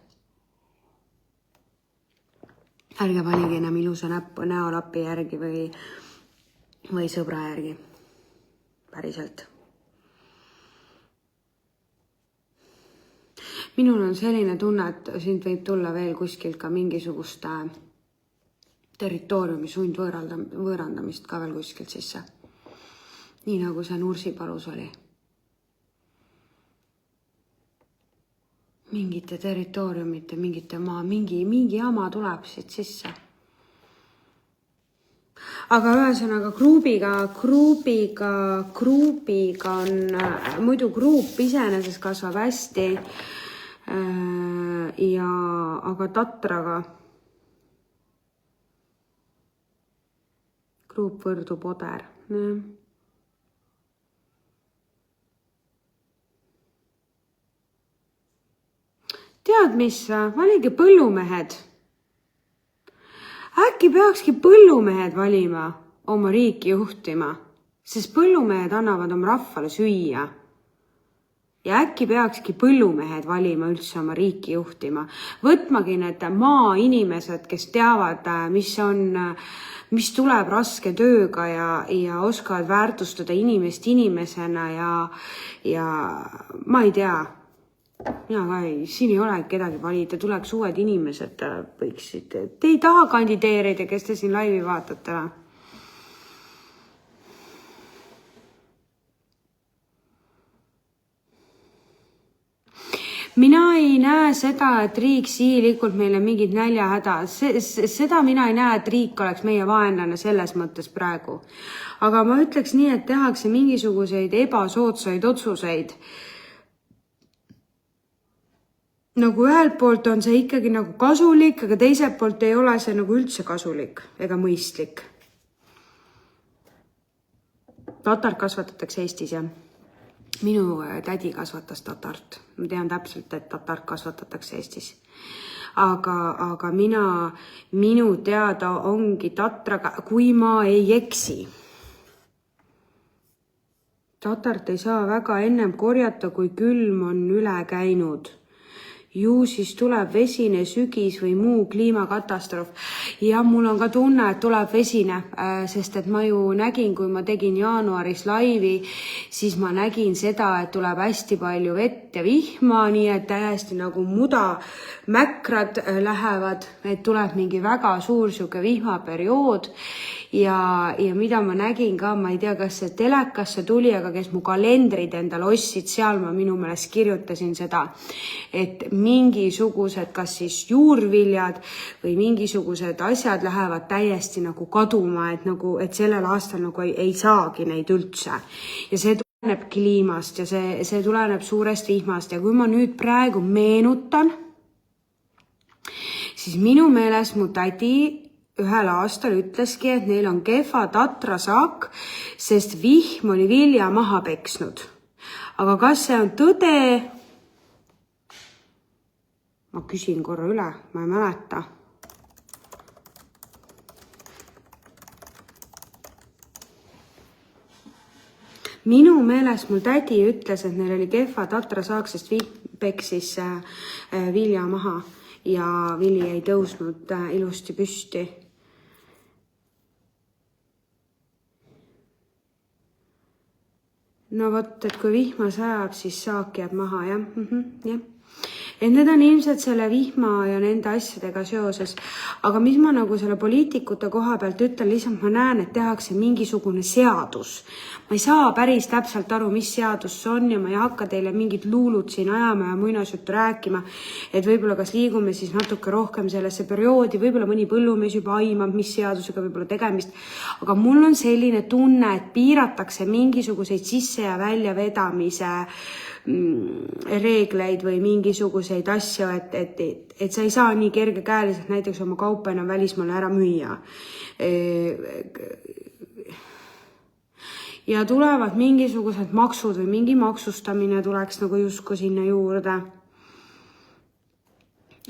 Ärge valige enam ilusa näolapi järgi või sõbra järgi. Päriselt. Minul on selline tunne, et sind võib tulla veel kuskilt ka mingisugust territooriumi sundvõõrandamist ka veel kuskilt sisse. Nii nagu see Nursipalus oli. Mingite territooriumite, mingite maa, mingi jama tuleb siit sisse. Aga ühesõnaga kruubiga on, muidu kruup iseenesest kasvab hästi, aga tatraga kruup võrdub oder. Tead mis, valige põllumehed. Äkki peakski põllumehed valima oma riiki juhtima, sest põllumehed annavad oma rahvale süüa. Ja äkki peakski põllumehed valima üldse oma riiki juhtima. Võtmagi need maainimesed, kes teavad, mis tuleb raske tööga ja oskavad väärtustada inimest inimesena ja ma ei tea. Siin ei ole kedagi valida, tuleks uued inimesed võiksid. Te ei taha kandideerida, kes te siin laivi vaatate? Mina ei näe seda, et riik siilikult meile mingid näljahäda. Seda mina ei näe, et riik oleks meie vaenlane selles mõttes praegu. Aga ma ütleks nii, et tehakse mingisuguseid ebasoodsaid otsuseid. Nagu ühelt poolt on see ikkagi nagu kasulik, aga teiselt poolt ei ole see nagu üldse kasulik ega mõistlik. Tatart kasvatatakse Eestis, jah. Minu tädi kasvatas tatart. Ma tean täpselt, et tatart kasvatatakse Eestis. Aga minu teada ongi tatraga, kui ma ei eksi. Tatart ei saa väga ennem korjata, kui külm on üle käinud. Ju siis tuleb vesine sügis või muu kliimakatastroof. Ja mul on ka tunne, et tuleb vesine, sest et ma ju nägin, kui ma tegin jaanuaris laivi, siis ma nägin seda, et tuleb hästi palju vett ja vihma, nii et täiesti nagu mäkrad lähevad, et tuleb mingi väga suur siuke vihmaperiood. Ja mida ma nägin ka, ma ei tea, kas see telekasse tuli, aga kes mu kalendrid endal ostsid, seal ma minu meelest kirjutasin seda, et mingisugused, kas siis juurviljad või mingisugused asjad lähevad täiesti nagu kaduma, et sellel aastal nagu ei saagi neid üldse. Ja see tuleneb kliimast ja see tuleneb suurest vihmast ja kui ma nüüd praegu meenutan, siis minu meelest mu tädi ühel aastal ütleski, et neil on kehva tatrasaak, sest vihm oli vilja maha peksnud. Aga kas see on tõde? Ma küsin korra üle, ma ei mäleta. Minu meelest mul tädi ütles, et neil oli kehva tatrasaak, sest vihm peksis vilja maha ja vili ei tõusnud ilusti püsti. No vot, et kui vihma sajab, siis saak jääb maha, jah. Et need on ilmselt selle vihma ja nende asjadega seoses. Aga mis ma nagu selle poliitikute koha pealt ütlen, lihtsalt ma näen, et tehakse mingisugune seadus. Ma ei saa päris täpselt aru, mis seadus see on ja ma ei hakka teile mingid luulud siin ajama ja muinasjuttu rääkima, et võib-olla kas liigume siis natuke rohkem sellesse perioodi, võib-olla mõni põllumees juba aimab, mis seadusega võib-olla tegemist. Aga mul on selline tunne, et piiratakse mingisuguseid sisse- ja väljavedamise reegleid või mingisuguseid asju, et sa ei saa nii kergekäeliselt näiteks oma kaupa enam välismaale ära müüa. ja tulevad mingisugused maksud või mingi maksustamine tuleks nagu justkui sinna juurde.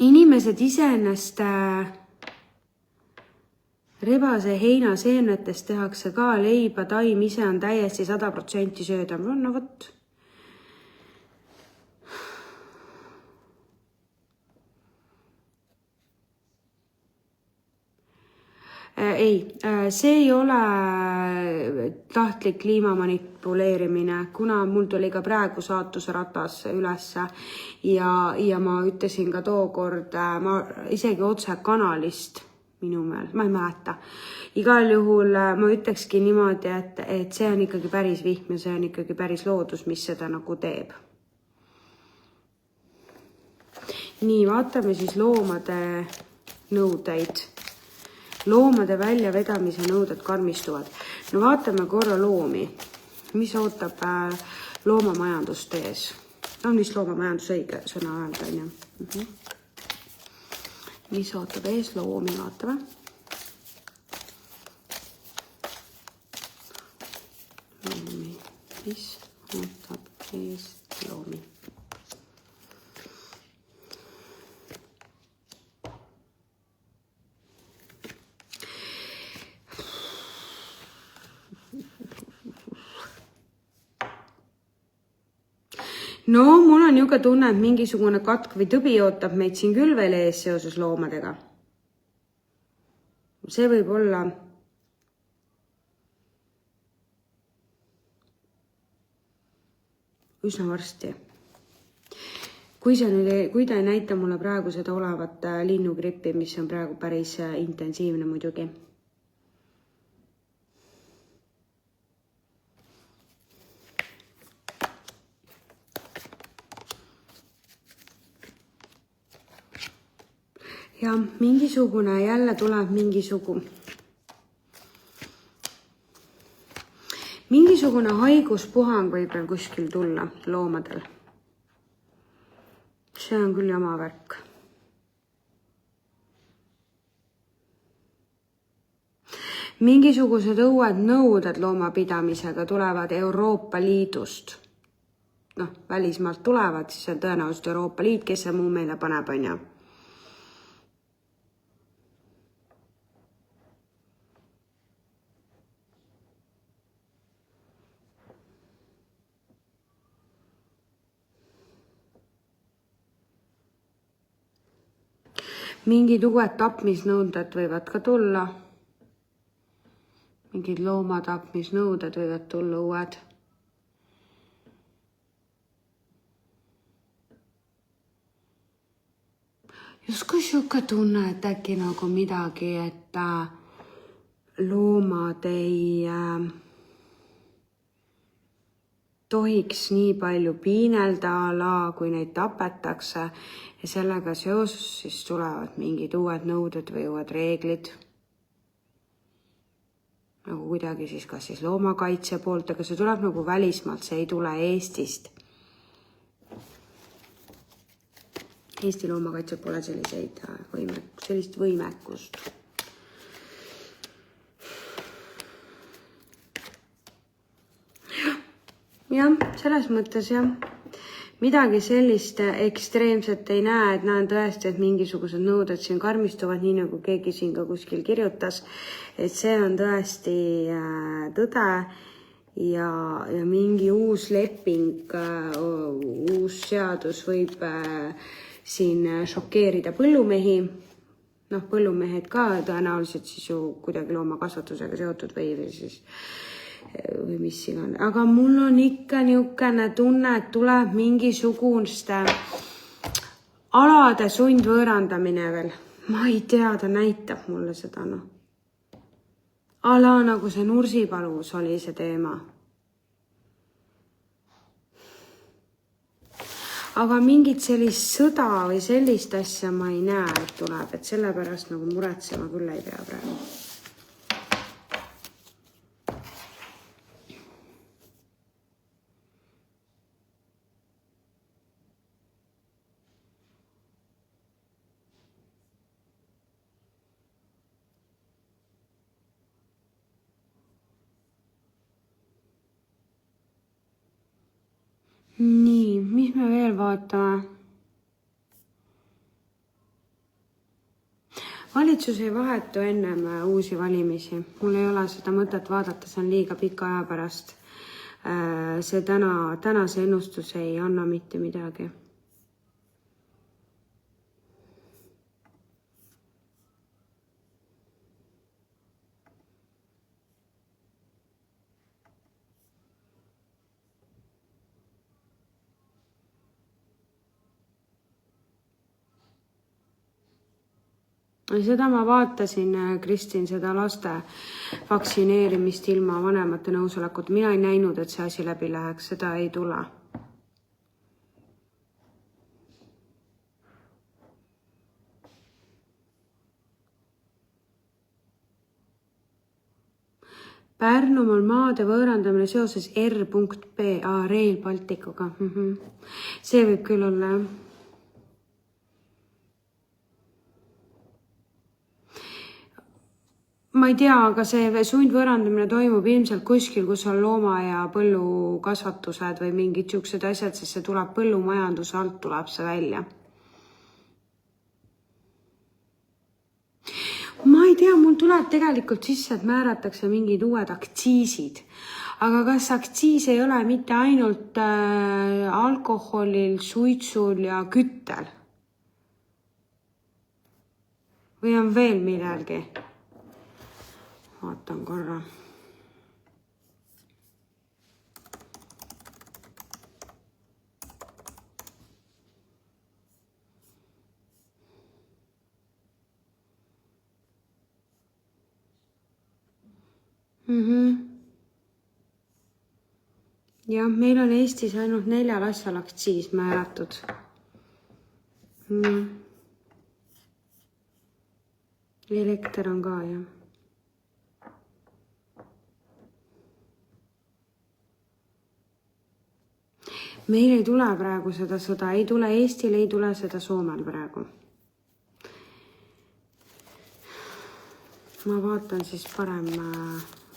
Inimesed iseenesest rebase heina seemnetest tehakse ka leiba, taim ise on täiesti 100% söödav. No vot. Ei, see ei ole tahtlik kliima manipuleerimine, kuna mul tuli ka praegu saatuse ratas ülesse ja ma ütlesin ka tookord, ma isegi otse kanalist minu meelest, ma ei mäleta. Igal juhul ma ütlekski niimoodi, et see on ikkagi päris vihm ja see on ikkagi päris loodus, mis seda nagu teeb. Nii, vaatame siis loomade nõudeid. Loomade väljavedamise nõuded karmistuvad. No vaatame korra loomi. Mis ootab loomamajandust ees? On vist loomamajandus õige sõna öelda, on. Mis ootab ees loomi, vaatame. Loomi. Mis ootab ees loomi? No mul on niuke tunne, et mingisugune katk või tõbi ootab meid siin küll veel ees seoses loomadega. See võib olla üsna varsti. Kui ta ei näita mulle praegu seda olevat linnugrippi, mis on praegu päris intensiivne muidugi. Ja mingisugune jälle tuleb mingisugune haiguspuhang võib veel kuskil tulla loomadel. See on küll jama värk. Mingisugused uued nõuded loomapidamisega tulevad Euroopa Liidust. Välismaalt tulevad, siis on tõenäoliselt Euroopa Liit, kes see muu meile paneb, on ju. Mingid uued tapmisnõuded võivad ka tulla. Mingid loomatapmisnõuded võivad tulla uued. Justkui siuke tunne, et äkki nagu midagi, et loomad ei tohiks nii palju piinelda kui neid tapetakse ja sellega seoses siis tulevad mingid uued nõuded või uued reeglid. Nagu kuidagi siis kas siis loomakaitse poolt, aga see tuleb nagu välismaalt, see ei tule Eestist. Eesti loomakaitse pole sellist võimekust. Jah, selles mõttes jah. Midagi sellist ekstreemset ei näe, et näen tõesti, et mingisugused nõuded siin karmistuvad, nii nagu keegi siin ka kuskil kirjutas, et see on tõesti tõde ja mingi uus leping, uus seadus võib siin šokeerida põllumehi. Põllumehed ka tõenäoliselt siis ju kuidagi loomakasvatusega seotud või mis iganes. Aga mul on ikka niisugune tunne, et tuleb mingisuguste alade sundvõõrandamine veel. Ma ei tea, ta näitab mulle seda. Ala nagu see Nursipalus oli see teema. Aga mingit sellist sõda või sellist asja ma ei näe, et tuleb, et sellepärast nagu muretsema küll ei pea praegu. Nii, mis me veel vaatame? Valitsus ei vahetu ennem uusi valimisi. Mul ei ole seda mõtet vaadata, see on liiga pika aja pärast. See tänase ennustus ei anna mitte midagi. Seda ma vaatasin, Kristin, seda laste vaktsineerimist ilma vanemate nõusolekut. Mina ei näinud, et see asi läbi läheks, seda ei tule. Pärnumaal maade võõrandamine seoses R.PA Rail Balticuga. See võib küll olla, jah. Ma ei tea, aga see sundvõõrandamine toimub ilmselt kuskil, kus on looma- ja põllukasvatused või mingid siuksed asjad, sest see tuleb põllumajanduse alt, tuleb see välja. Ma ei tea, mul tuleb tegelikult sisse, et määratakse mingid uued aktsiisid. Aga kas aktsiis ei ole mitte ainult alkoholil, suitsul ja küttel? Või on veel millelgi? Vaatan korra. Jah, meil on Eestis ainult 4 asjal aktsiis määratud. Elekter on ka, jah. Meil ei tule praegu seda sõda, ei tule Eestil, ei tule seda Soomel praegu. Ma vaatan siis parem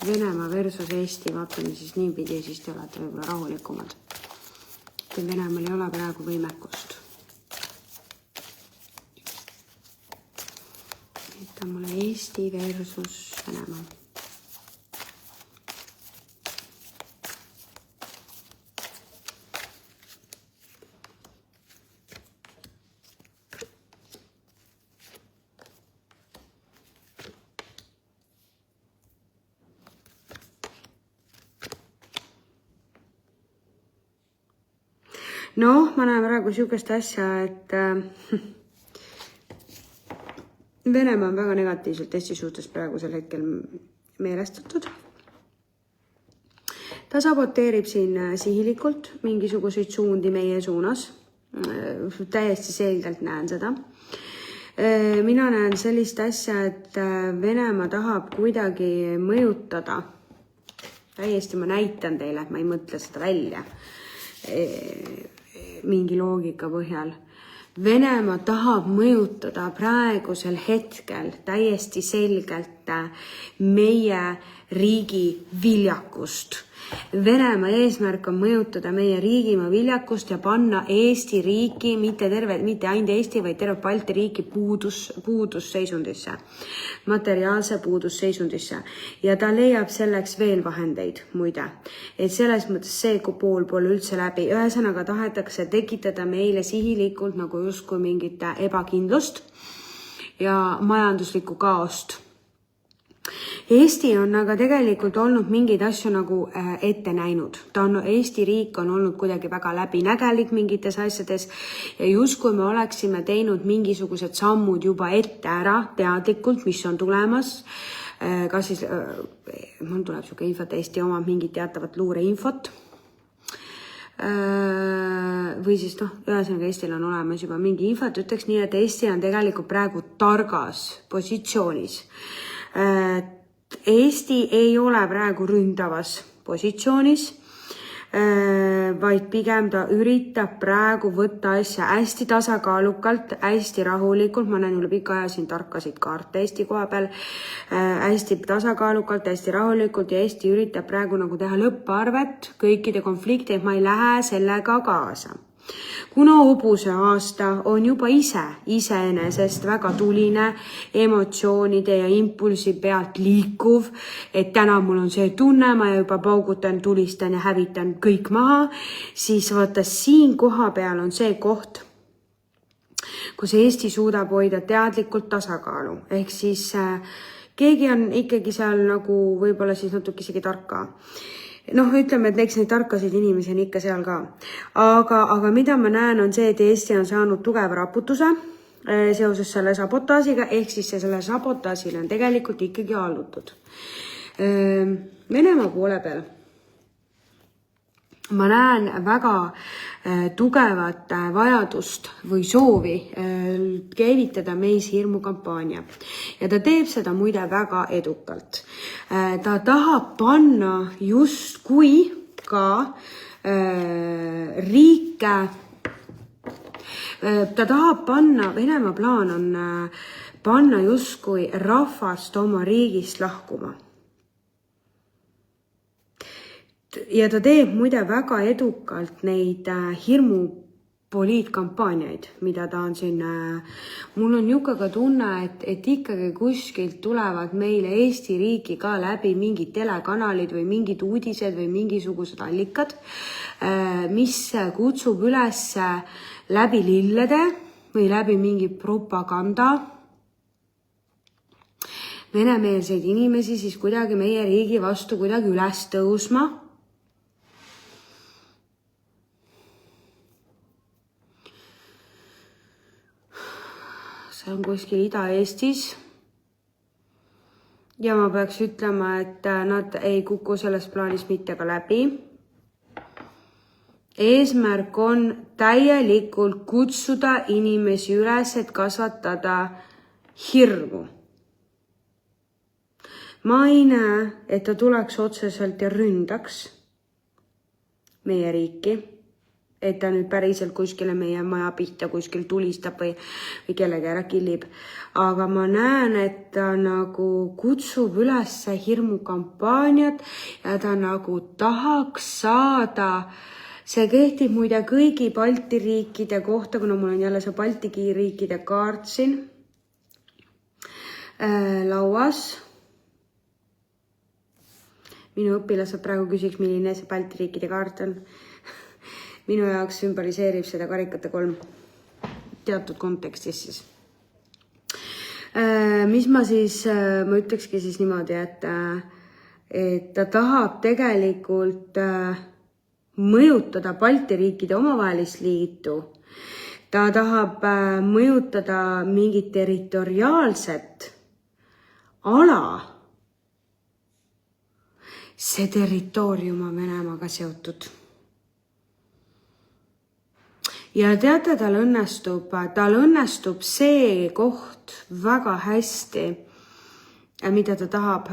Venemaa versus Eesti, vaatame siis niipidi, siis te olete võib-olla rahulikumad. Venemaal ei ole praegu võimekust. Nüüd on mulle Eesti versus Venemaa. No, ma näen praegu siukest asja, et Venemaa on väga negatiivselt Eesti suhtes praegusel hetkel meelestatud. Ta saboteerib siin sihilikult mingisuguseid suundi meie suunas. Täiesti selgelt näen seda. Mina näen sellist asja, et Venemaa tahab kuidagi mõjutada. Täiesti ma näitan teile, et ma ei mõtle seda välja. Mingi loogika põhjal. Venemaa tahab mõjutada praegusel hetkel täiesti selgelt meie riigi viljakust. Venemaa eesmärk on mõjutada meie riigimaa viljakust ja panna Eesti riiki, mitte ainult Eesti, vaid terve Balti riiki puudusseisundisse, materiaalse puudusseisundisse. Ja ta leiab selleks veel vahendeid, muide. Et selles mõttes see pool pole üldse läbi. Ühesõnaga tahetakse tekitada meile sihilikult nagu justkui mingit ebakindlust ja majanduslikku kaost. Eesti on aga tegelikult olnud mingeid asju nagu ette näinud. Eesti riik on olnud kuidagi väga läbinägelik mingites asjades ja justkui me oleksime teinud mingisugused sammud juba ette ära teadlikult, mis on tulemas. Kas siis, mul tuleb siuke infot, Eesti omab mingit teatavat luureinfot. Või siis ühesõnaga Eestil on olemas juba mingi infot, ütleks nii, et Eesti on tegelikult praegu targas positsioonis. Eesti ei ole praegu ründavas positsioonis. vaid pigem ta üritab praegu võtta asja hästi tasakaalukalt, hästi rahulikult, ma näen üle pika aja siin tarkasid kaarte Eesti koha peal, hästi tasakaalukalt, hästi rahulikult ja Eesti üritab praegu nagu teha lõpparvet kõikide konflikte, et ma ei lähe sellega kaasa. Kuna hobuse aasta on juba iseenesest väga tuline, emotsioonide ja impulsi pealt liikuv, et täna mul on see tunne, ma juba paugutan, tulistan ja hävitan kõik maha, siis vaata siin koha peal on see koht, kus Eesti suudab hoida teadlikult tasakaalu, ehk siis keegi on ikkagi seal nagu võib-olla siis natuke isegi tarka. Ütleme, et eks neid tarkasid inimesi on ikka seal ka. Aga mida ma näen on see, et Eesti on saanud tugeva raputuse seoses selle sabotaažiga, ehk siis selle sabotaažile on tegelikult ikkagi allutud. Venemaa poole peal ma näen väga tugevat vajadust või soovi käivitada meis hirmukampaania. Ja ta teeb seda muide väga edukalt. Ta tahab panna justkui ka riike, ta tahab panna, Venemaa plaan on panna justkui rahvast oma riigist lahkuma. Ja ta teeb muide väga edukalt neid hirmupoliitkampaaniaid, mida ta on siin. Mul on niisugune tunne, et ikkagi kuskilt tulevad meile Eesti riiki ka läbi mingid telekanalid või mingid uudised või mingisugused allikad, mis kutsub üles läbi lillede või läbi mingi propaganda venemeelseid inimesi siis kuidagi meie riigi vastu kuidagi üles tõusma. See on kuskil Ida-Eestis ja ma peaks ütlema, et nad ei kuku selles plaanis mitte ka läbi. Eesmärk on täielikult kutsuda inimesi üles, et kasvatada hirmu. Ma ei näe, et ta tuleks otseselt ja ründaks meie riiki, et ta nüüd päriselt kuskile meie maja pihta kuskil tulistab või kellegi ära killib. Aga ma näen, et ta nagu kutsub üles hirmukampaaniat ja ta nagu tahaks saada, see kehtib muide kõigi Balti riikide kohta, kuna mul on jälle see Balti riikide kaart siin lauas. Minu õpilased praegu küsiks, milline see Balti riikide kaart on. Minu jaoks sümboliseerib seda karikate 3 teatud kontekstis siis. Mis ma ütlekski siis niimoodi, et ta tahab tegelikult mõjutada Balti riikide omavahelist liitu. Ta tahab mõjutada mingit territoriaalset ala. See territoorium on Venemaaga seotud. Ja teate, tal õnnestub see koht väga hästi, mida ta tahab.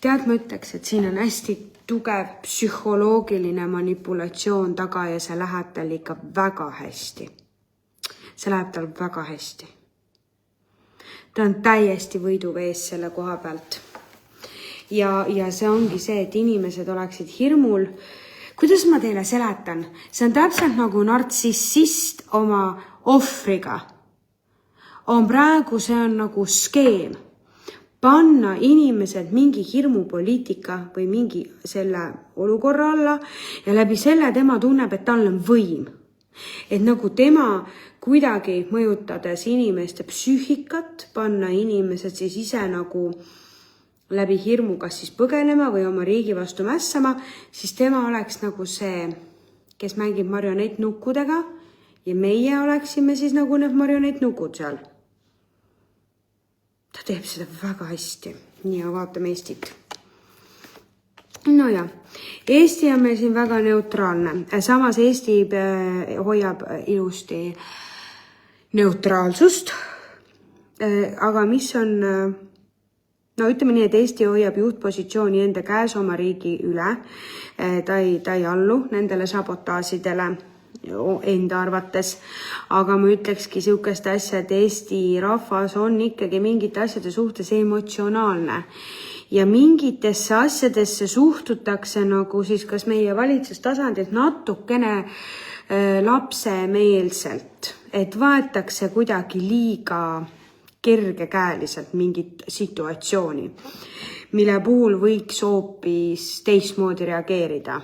Tead, ma ütleks, et siin on hästi tugev psühholoogiline manipulatsioon taga ja see läheb tal ikka väga hästi. See läheb tal väga hästi. Ta on täiesti võiduvees selle koha pealt. Ja see ongi see, et inimesed oleksid hirmul. Kuidas ma teile seletan? See on täpselt nagu nartsissist oma ohvriga. Praegu see on nagu skeem. Panna inimesed mingi hirmupoliitika või mingi selle olukorra alla ja läbi selle tema tunneb, et tal on võim. Et nagu tema kuidagi mõjutades inimeste psüühikat, panna inimesed siis ise nagu läbi hirmu kas siis põgenema või oma riigi vastu mässama, siis tema oleks nagu see, kes mängib marionettnukkudega ja meie oleksime siis nagu need marionettnukud seal. Ta teeb seda väga hästi. Nii, vaatame Eestit. No ja, Eesti on meil siin väga neutraalne. Samas Eesti hoiab ilusti neutraalsust. Aga mis on No ütleme nii, et Eesti hoiab juhtpositsiooni enda käes oma riigi üle. Ta ei allu nendele sabotaasidele enda arvates, aga ma ütlekski sihukest asja, et Eesti rahvas on ikkagi mingite asjade suhtes emotsionaalne ja mingitesse asjadesse suhtutakse nagu siis kas meie valitsustasandilt natukene lapsemeelselt, et võetakse kuidagi liiga kergekäeliselt mingit situatsiooni, mille puhul võiks hoopis teistmoodi reageerida.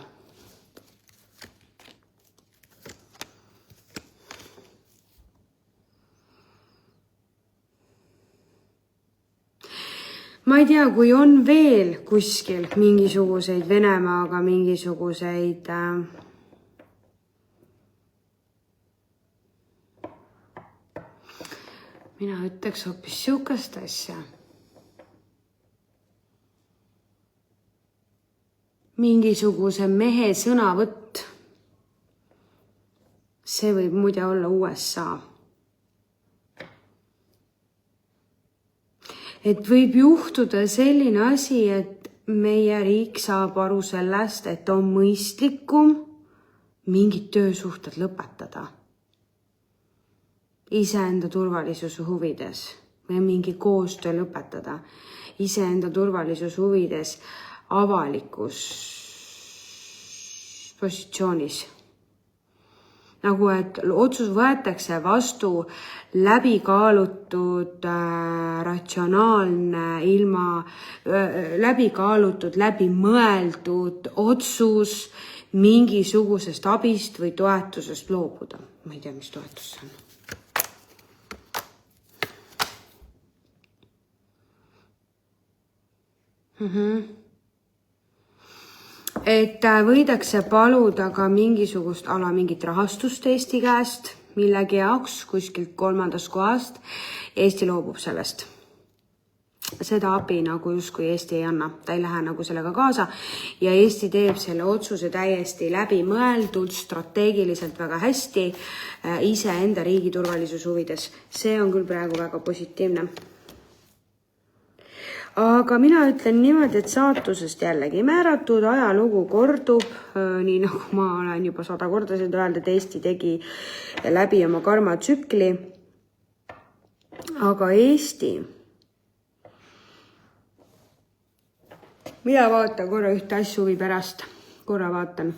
Ma ei tea, kui on veel kuskil mingisuguseid Venemaaga mingisuguseid mina ütleks hoopis sihukest asja. Mingisuguse mehe sõnavõtt. See võib muide olla USA. Et võib juhtuda selline asi, et meie riik saab aru sellest, et on mõistlikum mingid töösuhted lõpetada. Iseenda turvalisuse huvides või mingi koostöö lõpetada. Iseenda turvalisuse huvides avalikus positsioonis. Nagu et otsus võetakse vastu läbikaalutud, ratsionaalne, läbikaalutud, läbimõeldud otsus mingisugusest abist või toetusest loobuda. Ma ei tea, mis toetus see on. Et võidakse paluda ka mingisugust mingit rahastust Eesti käest millegi jaoks kuskilt 3. kohast. Eesti loobub sellest. Seda abi nagu justkui Eesti ei anna. Ta ei lähe nagu sellega kaasa ja Eesti teeb selle otsuse täiesti läbimõeldult, strateegiliselt väga hästi ise enda riigi turvalisuse huvides. See on küll praegu väga positiivne. Aga mina ütlen niimoodi, et saatusest jällegi määratud, ajalugu kordub, nii nagu ma olen juba 100 korda seda öelda, et Eesti tegi läbi oma karmatsükli. Aga Eesti, mina vaatan korra ühte asja huvi pärast, korra vaatan.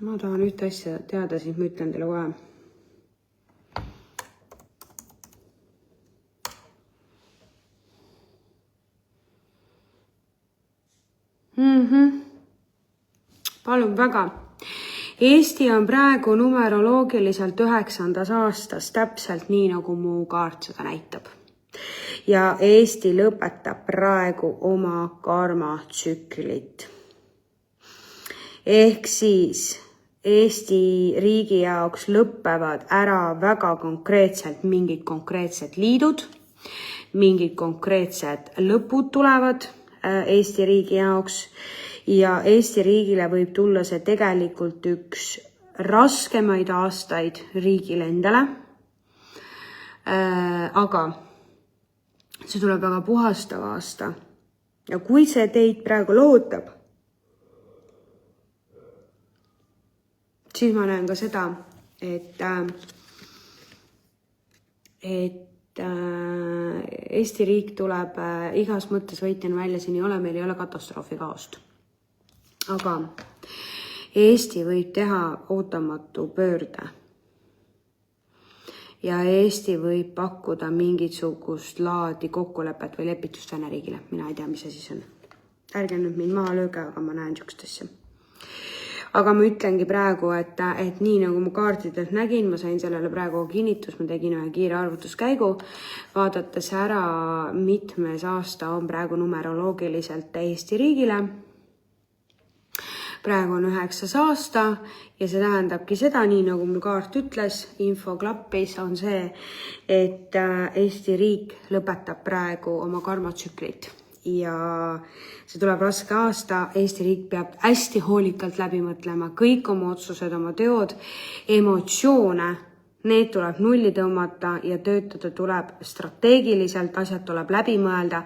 Ma tahan ühte asja teada, siis ma ütlen teile kohe. Palun väga. Eesti on praegu numeroloogiliselt 9. aastas, täpselt nii nagu mu kaart seda näitab. Ja Eesti lõpetab praegu oma karmatsüklit. Ehk siis Eesti riigi jaoks lõppevad ära väga konkreetselt mingid konkreetsed liidud, mingid konkreetsed lõpud tulevad Eesti riigi jaoks ja Eesti riigile võib tulla see tegelikult üks raskemaid aastaid riigile endale. Aga see tuleb väga puhastav aasta ja kui see teid praegu lohutab, siis ma näen ka seda, et Eesti riik tuleb igas mõttes võitjana välja, siin ei ole, meil ei ole katastroofi kaost. Aga Eesti võib teha ootamatu pöörde. Ja Eesti võib pakkuda mingisugust laadi kokkulepet või lepitust Vene riigile. Mina ei tea, mis see siis on. Ärge nüüd mind maha lööge, aga ma näen sihukest asja. Aga ma ütlengi praegu, et nii nagu ma kaartidelt nägin, ma sain sellele praegu kinnitus, ma tegin ühe kiire arvutuskäigu, vaadates ära mitmes aasta on praegu numeroloogiliselt Eesti riigile. Praegu on 9. aasta ja see tähendabki seda, nii nagu mul kaart ütles, info klappis on see, et Eesti riik lõpetab praegu oma karmatsüklit. ja see tuleb raske aasta. Eesti riik peab hästi hoolikalt läbi mõtlema kõik oma otsused, oma teod, emotsioone, need tuleb nulli tõmmata ja töötada tuleb strateegiliselt, asjad tuleb läbi mõelda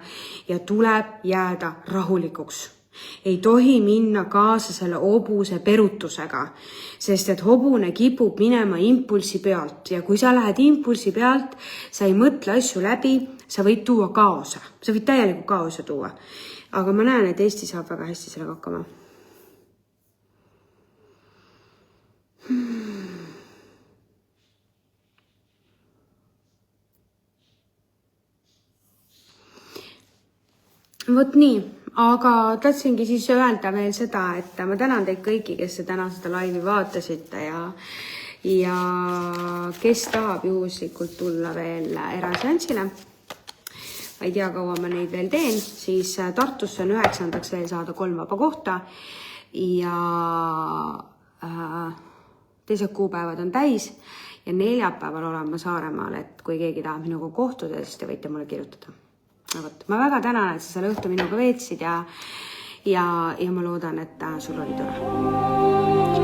ja tuleb jääda rahulikuks. Ei tohi minna kaasa selle hobuse perutusega, sest et hobune kipub minema impulsi pealt ja kui sa lähed impulsi pealt, sa ei mõtle asju läbi, sa võid tuua kaose, sa võid täieliku kaose tuua. Aga ma näen, et Eesti saab väga hästi sellega hakkama. Vot nii, aga tahtsingi siis öelda veel seda, et ma tänan teid kõiki, kes täna seda laivi vaatasite ja kes tahab juhuslikult tulla veel eraseansile. Ma ei tea, kaua ma neid veel teen, siis Tartusse on 9. veel saada 3 vaba kohta ja teised kuupäevad on täis ja neljapäeval olen ma Saaremaal, et kui keegi tahab minuga kohtuda, siis te võite mulle kirjutada. Ma väga tänan, et sa selle õhtu minuga veetsid ja ma loodan, et sul oli tore.